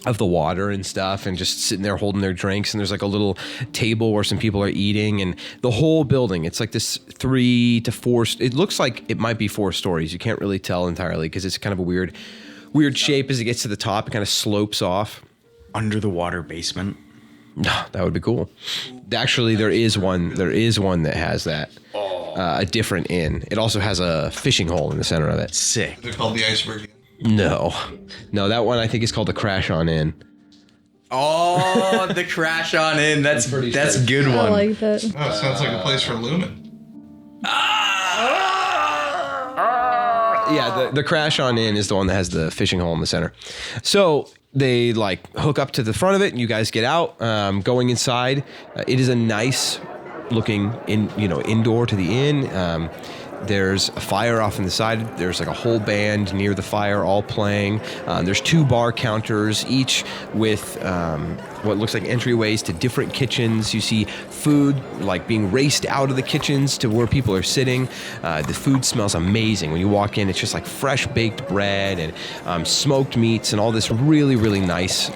of the water and stuff, and just sitting there holding their drinks. And there's like a little table where some people are eating, and the whole building, it's like this 3 to 4, it looks like it might be 4 stories. You can't really tell entirely because it's kind of a weird shape. As it gets to the top, it kind of slopes off. Under the water basement. That would be cool. Actually, there is one that has that. A different inn. It also has a fishing hole in the center of it. Sick. They're called the Iceberg. No, that one I think is called the Crash On Inn. Oh, the Crash On Inn. That's a good one. I like that. Oh, it sounds like a place for Lumen. Yeah, the Crash On Inn is the one that has the fishing hole in the center. So they like hook up to the front of it, and you guys get out. Going inside, it is a nice looking indoor to the inn. There's a fire off on the side. There's like a whole band near the fire all playing. There's 2 bar counters, each with what looks like entryways to different kitchens. You see food like being raced out of the kitchens to where people are sitting. The food smells amazing. When you walk in, it's just like fresh baked bread and smoked meats and all this really, really nice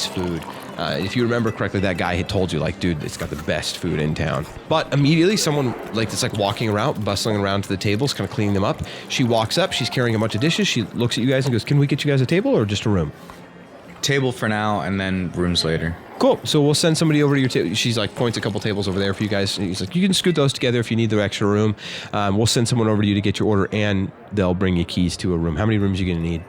food. If you remember correctly, that guy had told you, like, dude, it's got the best food in town. But immediately someone like that's like walking around, bustling around to the tables, kind of cleaning them up. She walks up, she's carrying a bunch of dishes. She looks at you guys and goes, "Can we get you guys a table or just a room?" Table for now, and then rooms later. Cool. So we'll send somebody over to your table. She's like points a couple tables over there for you guys. And he's like, you can scoot those together if you need the extra room. We'll send someone over to you to get your order, and they'll bring you keys to a room. How many rooms are you going to need?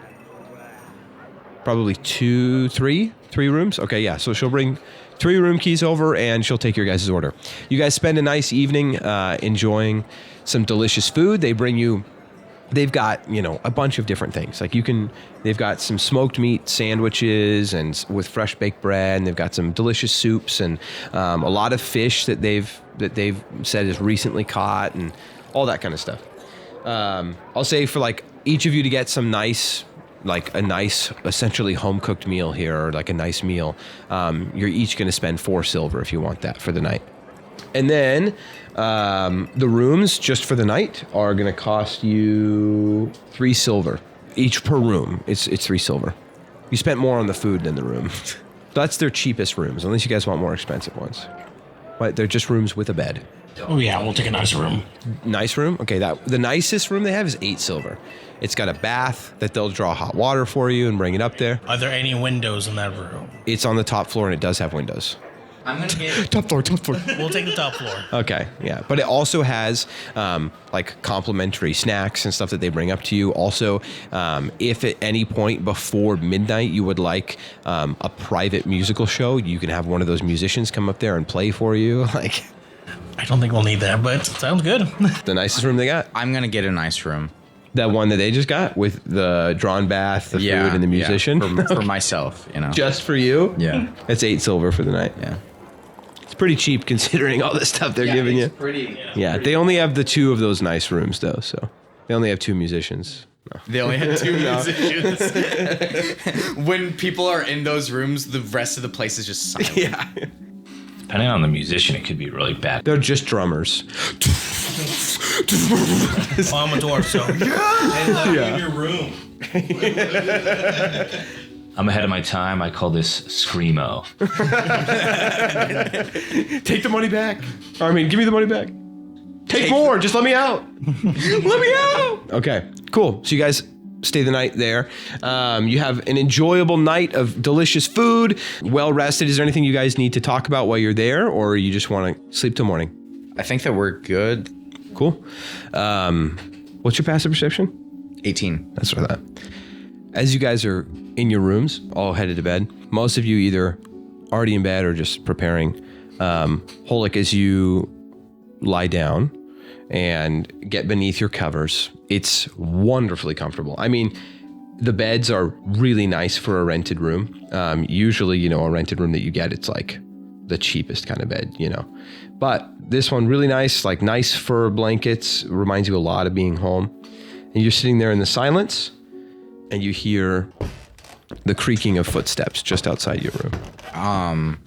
Probably 3 rooms. Okay, yeah. So she'll bring 3 room keys over, and she'll take your guys' order. You guys spend a nice evening enjoying some delicious food. They've got, a bunch of different things. Like they've got some smoked meat sandwiches and with fresh baked bread, and they've got some delicious soups and a lot of fish that they've said is recently caught and all that kind of stuff. I'll say for like each of you to get some nice, like a nice, essentially home-cooked meal here, or like a nice meal, you're each going to spend 4 silver if you want that for the night. And then the rooms just for the night are going to cost you 3 silver each per room. It's 3 silver. You spent more on the food than the room. That's their cheapest rooms, unless you guys want more expensive ones. But they're just rooms with a bed. Oh yeah, we'll take a nice room. Nice room? Okay, the nicest room they have is 8 silver. It's got a bath that they'll draw hot water for you and bring it up there. Are there any windows in that room? It's on the top floor, and it does have windows. I'm gonna get Top floor. We'll take the top floor. Okay, yeah. But it also has like complimentary snacks and stuff that they bring up to you. Also, if at any point before midnight you would like a private musical show, you can have one of those musicians come up there and play for you. Like, I don't think we'll need that, but sounds good. the nicest room they got. I'm gonna get a nice room. That one that they just got with the drawn bath, the food, and the musician? For myself, Just for you? Yeah. It's 8 silver for the night. Yeah. It's pretty cheap considering all the stuff they're giving you. pretty. Yeah, they only have the 2 of those nice rooms, though, so they only have 2 musicians. No. They only had 2 musicians. When people are in those rooms, the rest of the place is just silent. Yeah. Depending on the musician, it could be really bad. They're just drummers. Oh, I'm a dwarf, so Yeah. in your room. I'm ahead of my time. I call this Screamo. Take the money back. Give me the money back. Take more. Just let me out. Let me out. Okay, cool. So you guys stay the night there. You have an enjoyable night of delicious food, well rested. Is there anything you guys need to talk about while you're there, or you just want to sleep till morning? I think that we're good. Cool. What's your passive perception? 18. That's what I thought. As you guys are in your rooms, all headed to bed, most of you either already in bed or just preparing. Holik, as you lie down and get beneath your covers, it's wonderfully comfortable. I mean, the beds are really nice for a rented room. Usually, a rented room that you get, it's like the cheapest kind of bed, But this one, really nice, like nice fur blankets, reminds you a lot of being home. And you're sitting there in the silence, and you hear the creaking of footsteps just outside your room.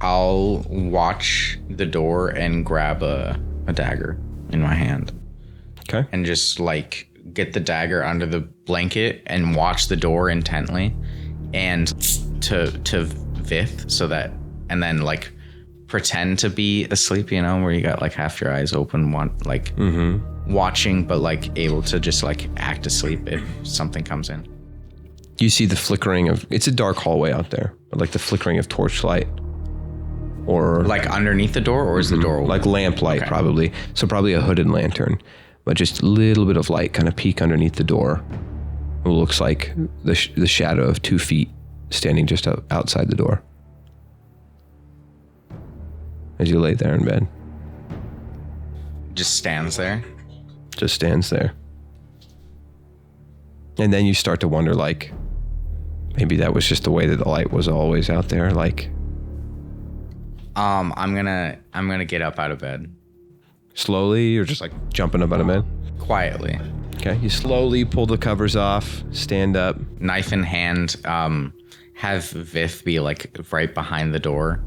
I'll watch the door and grab a dagger in my hand Okay. and just like get the dagger under the blanket and watch the door intently and to Vith so that, and then like pretend to be asleep, you know, where you got like half your eyes open, watching, but like able to just like act asleep if something comes in. You see the flickering of, it's a dark hallway out there, but like the flickering of torchlight or Like underneath the door, or is the door open? like lamplight, Okay. probably. So probably a hooded lantern, but just a little bit of light kind of peek underneath the door. It looks like the shadow of 2 feet standing just outside the door. As you lay there in bed, Just stands there. just stands there. And then you start to wonder, like, maybe that was just the way that the light was always out there. Like, I'm gonna get up out of bed slowly, or just like jumping up out of bed. quietly, Okay, you slowly pull the covers off, stand up. knife in hand. Have Vith be like right behind the door,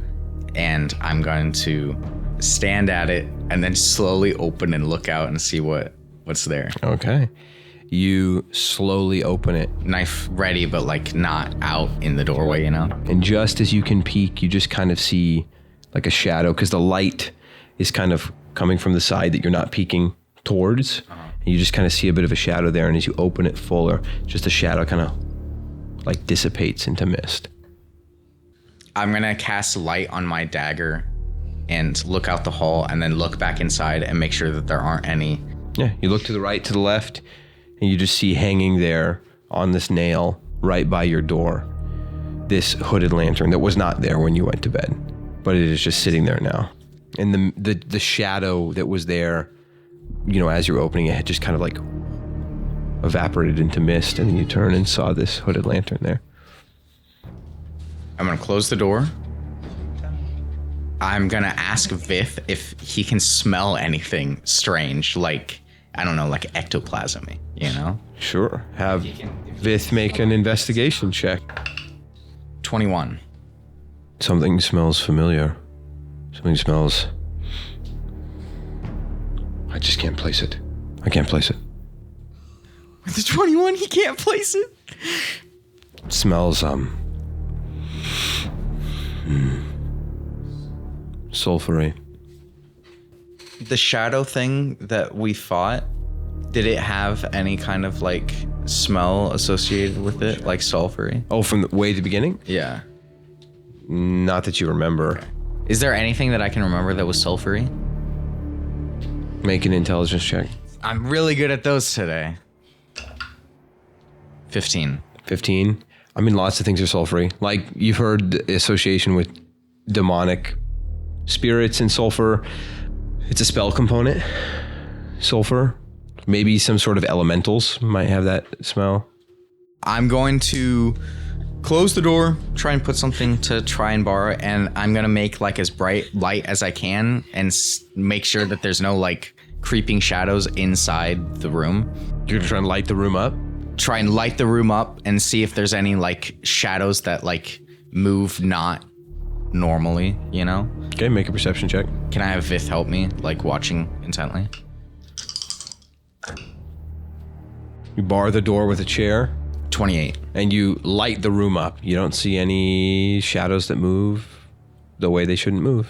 and I'm going to stand at it and then slowly open and look out and see what's there. Okay. You slowly open it, Knife ready, but like not out in the doorway, you know? and just as you can peek, you just kind of see like a shadow, because the light is kind of coming from the side that you're not peeking towards. And you just kind of see a bit of a shadow there, and as you open it fuller, just the shadow kind of like dissipates into mist. I'm gonna cast light on my dagger and look out the hall and then look back inside and make sure that there aren't any. Yeah, you look to the right, to the left, and you just see hanging there on this nail right by your door this hooded lantern that was not there when you went to bed, but it is just sitting there now. And the shadow that was there, you know, as you're opening it, had just kind of like evaporated into mist, and then you turn and saw this hooded lantern there. I'm gonna close the door. I'm gonna ask Vith if he can smell anything strange, like, I don't know, like ectoplasm, you know? Sure. Have Vith make an investigation check. 21. Something smells familiar. Something smells... I just can't place it. I can't place it. With the 21, he can't place it. It smells, sulfury. The shadow thing that we fought, did it have any kind of like smell associated with it, like sulfury? Oh, from the way at the beginning? Yeah. Not that you remember. Is there anything that I can remember that was sulfury? Make an intelligence check. I'm really good at those today. 15. 15. I mean, lots of things are sulfury. Like, you've heard the association with demonic spirits and sulfur. It's a spell component. Sulfur. Maybe some sort of elementals might have that smell. I'm going to close the door, try and put something to try and borrow, and I'm going to make like as bright light as I can and make sure that there's no like creeping shadows inside the room. You're gonna try and light the room up? Try and light the room up and see if there's any like shadows that like move not normally, you know? Okay, make a perception check. Can I have Vith help me, like watching intently? You bar the door with a chair, 28. and you light the room up. You don't see any shadows that move the way they shouldn't move.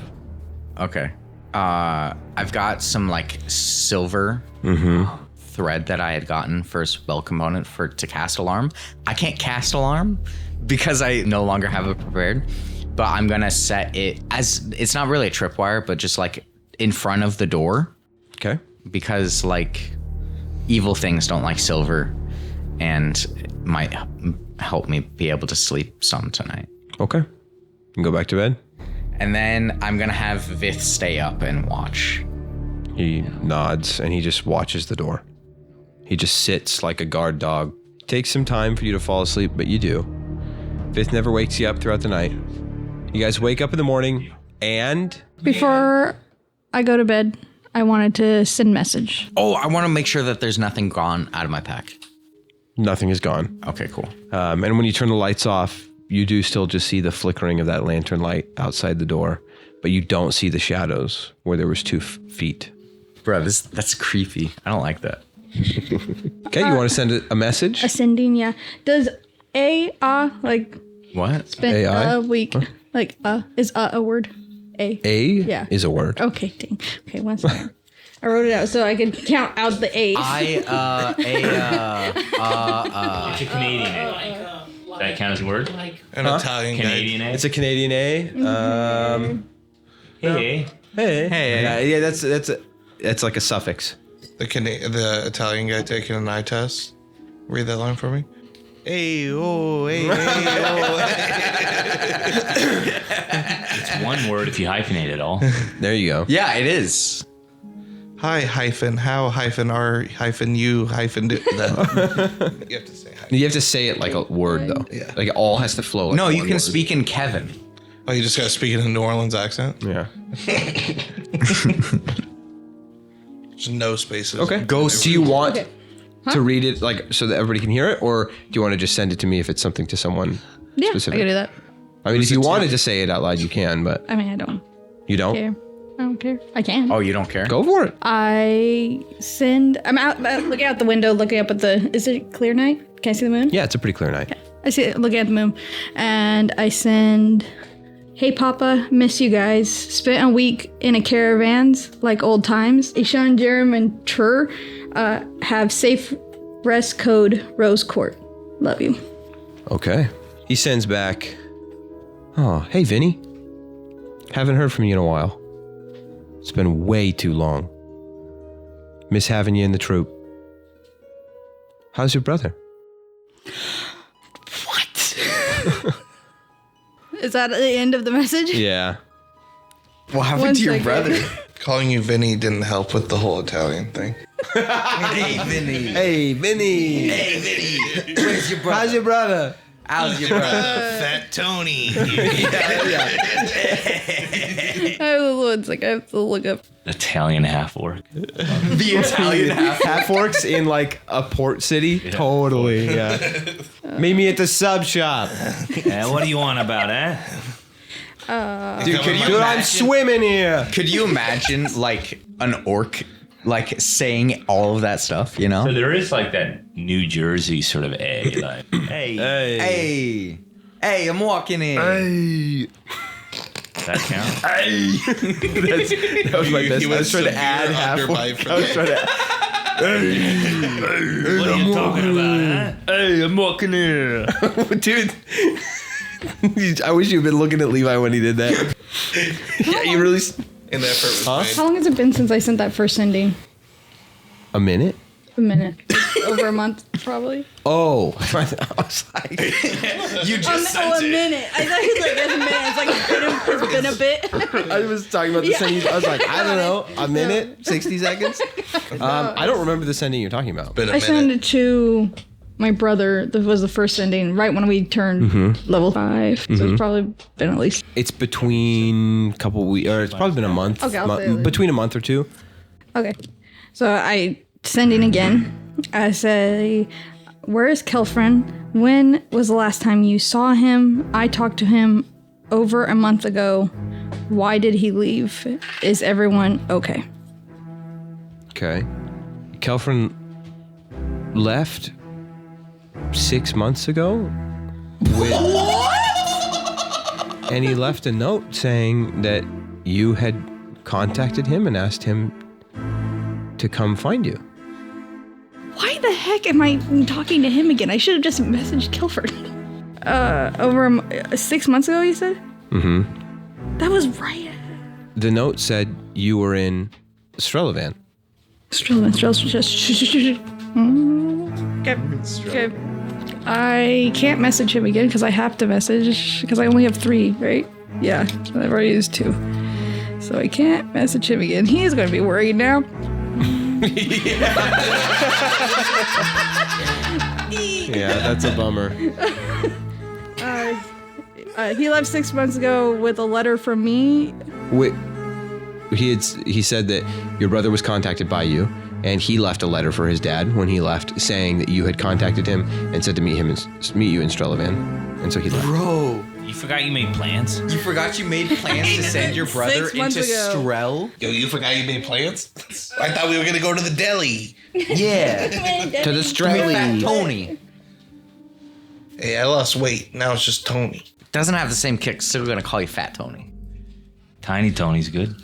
Okay. I've got some like silver thread that I had gotten for a spell component to cast alarm. I can't cast alarm because I no longer have it prepared, but I'm gonna set it as, it's not really a tripwire, but just like in front of the door, Okay. because like evil things don't like silver, and it might help me be able to sleep some tonight. Okay. You can go back to bed. And then I'm gonna have Vith stay up and watch. He nods and he just watches the door. He just sits like a guard dog. Takes some time for you to fall asleep, but you do. Vith never wakes you up throughout the night. You guys wake up in the morning, and Before I go to bed, I wanted to send a message. Oh, I want to make sure that there's nothing gone out of my pack. Nothing is gone. Okay, cool. And when you turn the lights off, you do still just see the flickering of that lantern light outside the door, but you don't see the shadows where there was 2 feet. Bro, that's creepy. I don't like that. Okay, you want to send a message? Ascending, yeah. Does like What? spend AI? a week? Like is a word? A. A is a word. Okay, dang. Okay, one second. I wrote it out so I could count out the A's. It's a Canadian A. Does that count as a word? An Italian Canadian A? It's a Canadian A. Hey. Hey. Yeah, that's like a suffix. The Italian guy taking an eye test. Read that line for me. Hey, oh, hey, It's one word if you hyphenate it all. There you go. Yeah, it is. Hi, hyphen, how, hyphen, R, hyphen, you, hyphen, do. That. You have to say hyphen. You have to say it like a word, though. Yeah. Like it all has to flow. Like No, you one can word. speak in Kevin. Oh, you just got to speak in a New Orleans accent? Yeah. There's no spaces. Okay. Do you want to read it like so that everybody can hear it, or do you want to just send it to me if it's something to someone Yeah, specific? I can do that. I mean, if you wanted to say it out loud, you can, but I mean, I don't you don't. care. I don't care. I can. Oh, you don't care? Go for it. I'm out looking out the window, looking up at is it clear night? Can I see the moon? Yeah, it's a pretty clear night. I see it looking at the moon. And I send, hey Papa, miss you guys. Spent a week in a caravans like old times. Ishan, Jerem, and Tur have safe rest code Rose Court. Love you. Okay. He sends back, oh, hey, Vinny. Haven't heard from you in a while. It's been way too long. Miss having you in the troop. How's your brother? Is that the end of the message? Yeah. What happened One to your second. brother? Calling you Vinny didn't help with the whole Italian thing. Hey, Vinny. Hey, Vinny. Hey, Vinny. Where's your brother? How's your brother? How's your brother? Fat Tony. I have to look up. Italian half orc. The Italian half. Half orcs in like a port city? Totally, yeah. Meet me at the sub shop. What do you want about, eh? Dude, could you Dude, I'm imagine? swimming here. Could you imagine like an orc like saying all of that stuff? You know? So there is like that New Jersey sort of A, like, hey, Hey, I'm walking in. Hey. does that count? That was my best. I was trying to add half orc. I was trying to What are you talking about, eh? Hey, I'm walking in. Dude. I wish you'd been looking at Levi when he did that. Yeah, you really. And the effort was made. How long has it been since I sent that first sending? A minute? A minute. Over a month, probably. Oh. I was like. You just a minute. I thought he was like, it's a minute. It's been a bit. I was talking about the sending. I was like, I don't know. A minute? 60 seconds? I don't remember the sending you're talking about. Been a I sent minute. it to my brother. That was the first sending right when we turned level 5. So it's probably been at least. It's between a couple weeks, or it's probably been a month. Okay, I'll say it. Between a month or two. Okay. So I send in again. I say, where is Kelfrin? When was the last time you saw him? I talked to him over a month ago. Why did he leave? Is everyone okay? Okay. Kelfrin left 6 months ago. And he left a note saying that you had contacted him and asked him to come find you. Why the heck am I talking to him again? I should have just messaged Kelford. Over 6 months ago, you said? Mm-hmm. That was right. The note said you were in Strelavan. Okay. I can't message him again because I have to message because I only have 3, right? Yeah, I've already used 2. So I can't message him again. He's going to be worried now. Yeah, that's a bummer. He left 6 months ago with a letter from me. Wait, he said that your brother was contacted by you and he left a letter for his dad when he left, saying that you had contacted him and said to meet you in Stillholde, and so he left. Bro, You forgot you made plans? you forgot you made plans to send your brother 6 months into ago. Strel? Yo, you forgot you made plans? I thought we were gonna go to the deli. Yeah. To the Fat Strelly. Tony. Hey, I lost weight. Now it's just Tony. Doesn't have the same kick. Still gonna call you Fat Tony. Tiny Tony's good.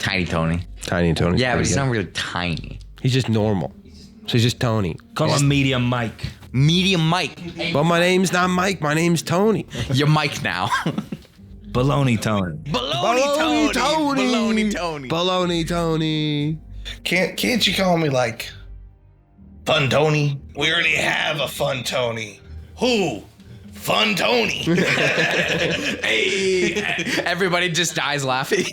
Tiny Tony. Tiny Tony. Yeah, but he's not really tiny. He's just normal. So he's just Tony. Call him Medium Mike. Medium Mike. But my name's not Mike. My name's Tony. You're Mike now. Baloney Tony. Baloney Tony. Baloney Tony. Baloney Tony. Can't you call me like Fun Tony? We already have a Fun Tony. Who? Fun Tony. Hey. Everybody just dies laughing.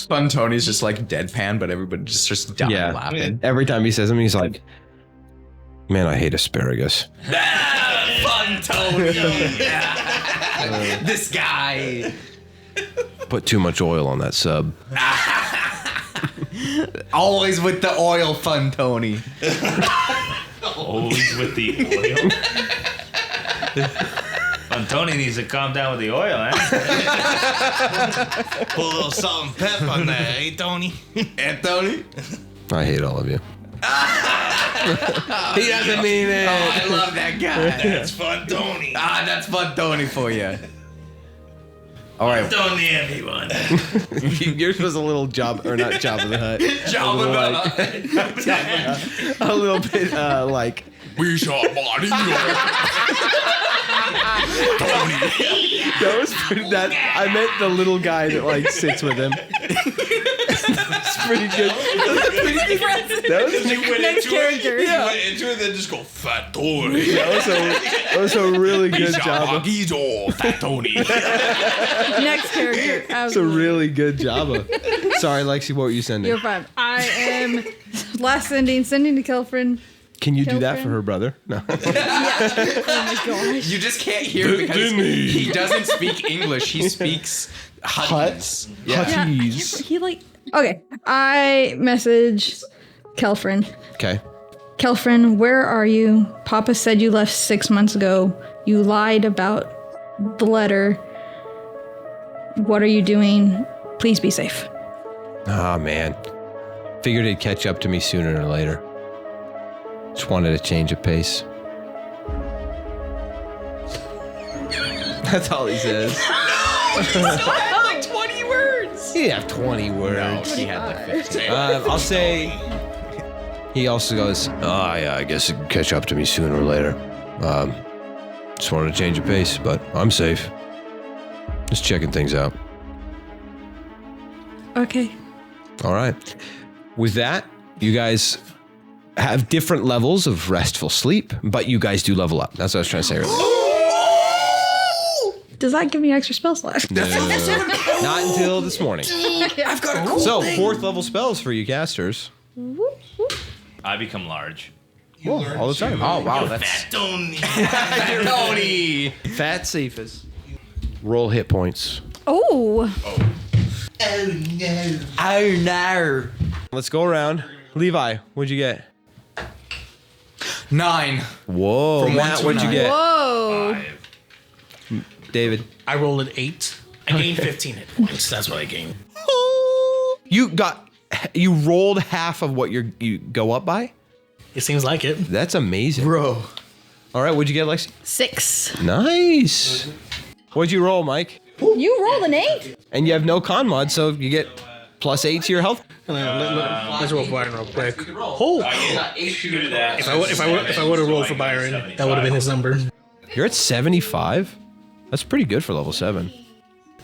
Fun Tony's just like deadpan, but everybody just starts dying laughing. Every time he says them, he's like, man, I hate asparagus. Fun Tony. This guy. Put too much oil on that sub. Always with the oil, Fun Tony. Always with the oil. Fun Tony needs to calm down with the oil, eh? Put a little salt and pepper on that, hey Tony? And Tony? I hate all of you. He doesn't mean it. Oh, I love that guy. That's Fun Tony. That's Fun Tony for you. All right. Don't need anyone. Yours was a little job, or not Job of the Hut. Job of the A little bit like. We shall body That was pretty. I meant the little guy that like sits with him. That's pretty good. That was Next character. You went into it, then just go Fat Tony. that was a really good job. Fat Tony. Next character. That's a really good job. Sorry, Lexi, what were you sending? You're fine. I am last sending to Kelfrin. Can you do that Kelfrin. for her brother? No. Oh my gosh. You just can't hear because he doesn't speak English. He speaks Hutties. Yeah. Hutties. He like. Okay. I message Kelfrin. Okay. Kelfrin, where are you? Papa said you left 6 months ago. You lied about the letter. What are you doing? Please be safe. Oh, man. Figured it'd catch up to me sooner or later. Just wanted a change of pace. That's all he says. Like 20 words. He have 20 words. He had like 15. I'll say. He also goes, oh, yeah, I guess it could catch up to me sooner or later. Just wanted to change of pace, but I'm safe. Just checking things out. Okay. All right. With that, you guys have different levels of restful sleep, but you guys do level up. That's what I was trying to say earlier. Does that give me extra spell slots? Not until this morning. I've got a cool So, 4th level spells for you casters. I become large. All the time. Oh, wow. That's Tony. Tony. Fat Cephas. Roll hit points. Oh. Oh, no. Let's go around. Levi, what'd you get? 9. Whoa. From Matt, 1 to what'd you 9. get? Whoa. David. I rolled an 8. I gained 15 hit points. That's what I gained. You rolled half of what you go up by? It seems like it. That's amazing. Bro. All right, what'd you get, Lexi? 6. Nice. What'd you roll, Mike? You rolled an 8? And you have no con mod, so you get +8 to your health. Let's roll for Byron real quick. Oh! If I would have rolled for Byron, that would have been his number. You're at 75? That's pretty good for level 7.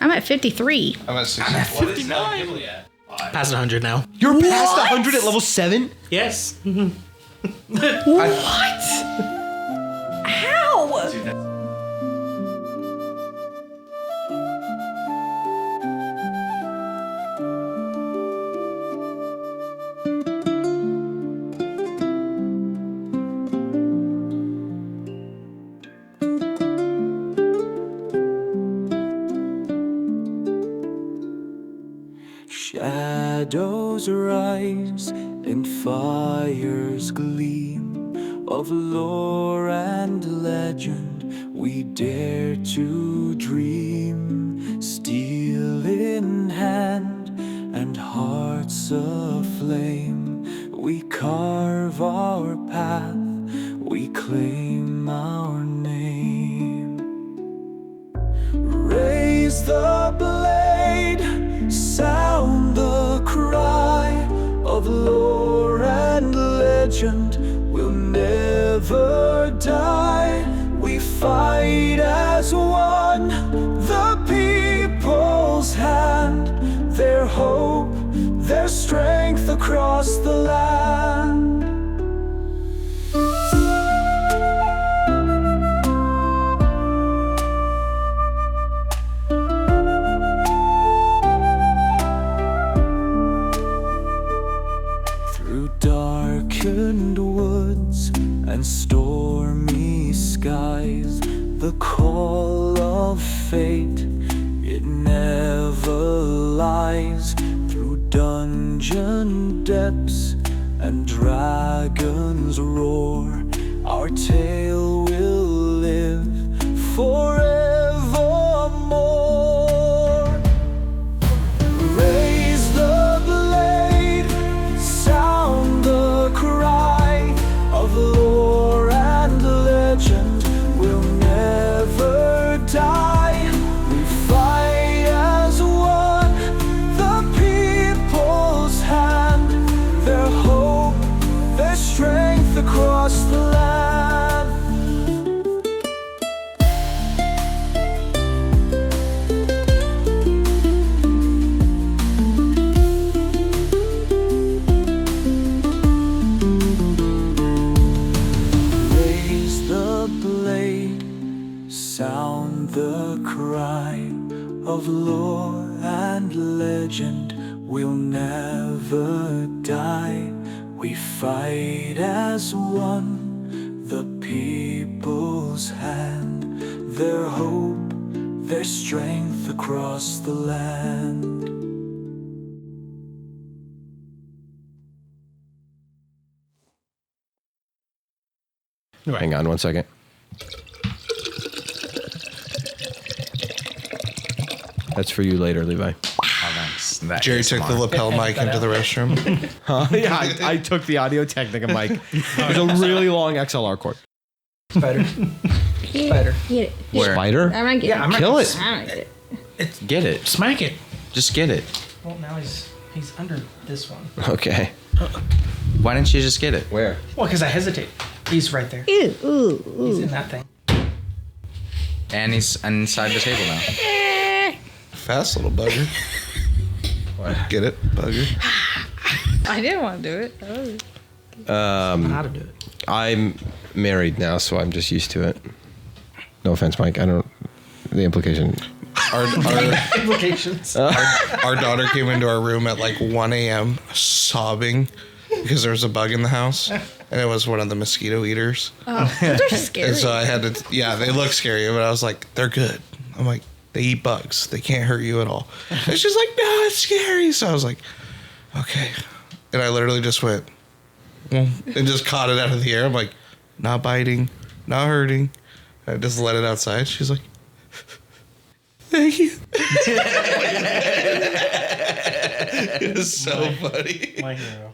I'm at 53. I'm at 60. Past 100 now. You're past 100 at level 7? Yes. How? Shadows rise in fire's gleam of lore and legend, we dare to dream, steel in hand and hearts aflame. We carve our path, we claim our name. Raise the blade, sound the cry of lore and legend, will never die. We fight as one, the people's hand, their hope, their strength across the land. Through darkened woods and stormy skies, the call of fate, it never lies. Through dungeon depths and dragon's roar, our tale will live forevermore. Raise the blade, sound the cry of lore and legend, will never die. We fight as one, the people's hand, their hope, their strength across the land. Raise the blade, sound the cry of lore and legend, will never die. We fight as one, the people's hand, their hope, their strength across the land. Hang on one second. That's for you later, Levi. Oh, thanks. That Jerry is took the smart. lapel mic into the restroom. Yeah, I took the Audio Technica mic. There's a really long XLR cord. Spider. Spider. Get it. Where? Spider? I'm not getting it. Kill it. I'm not getting it. Get it. Smack it. Just get it. Well, now he's under this one. Okay. Why didn't you just get it? Where? Well, because I hesitate. He's right there. Ew, ooh, He's ooh. in that thing. And he's inside the table now. Fast little bugger. Get it, bugger? I didn't want to do it. How to do it. I'm married now, so I'm just used to it. No offense, Mike. I don't. The implication. Our Implications. our daughter came into our room at like 1 a.m. sobbing because there was a bug in the house, and it was one of the mosquito eaters. Oh, they're scary. And so I had to, yeah, they look scary, but I was like, they're good. I'm like, they eat bugs. They can't hurt you at all. And she's like, no, it's scary. So I was like, okay. And I literally just went, and just caught it out of the air. I'm like, not biting, not hurting. I just let it outside. She's like, thank you. It was so funny. My hero.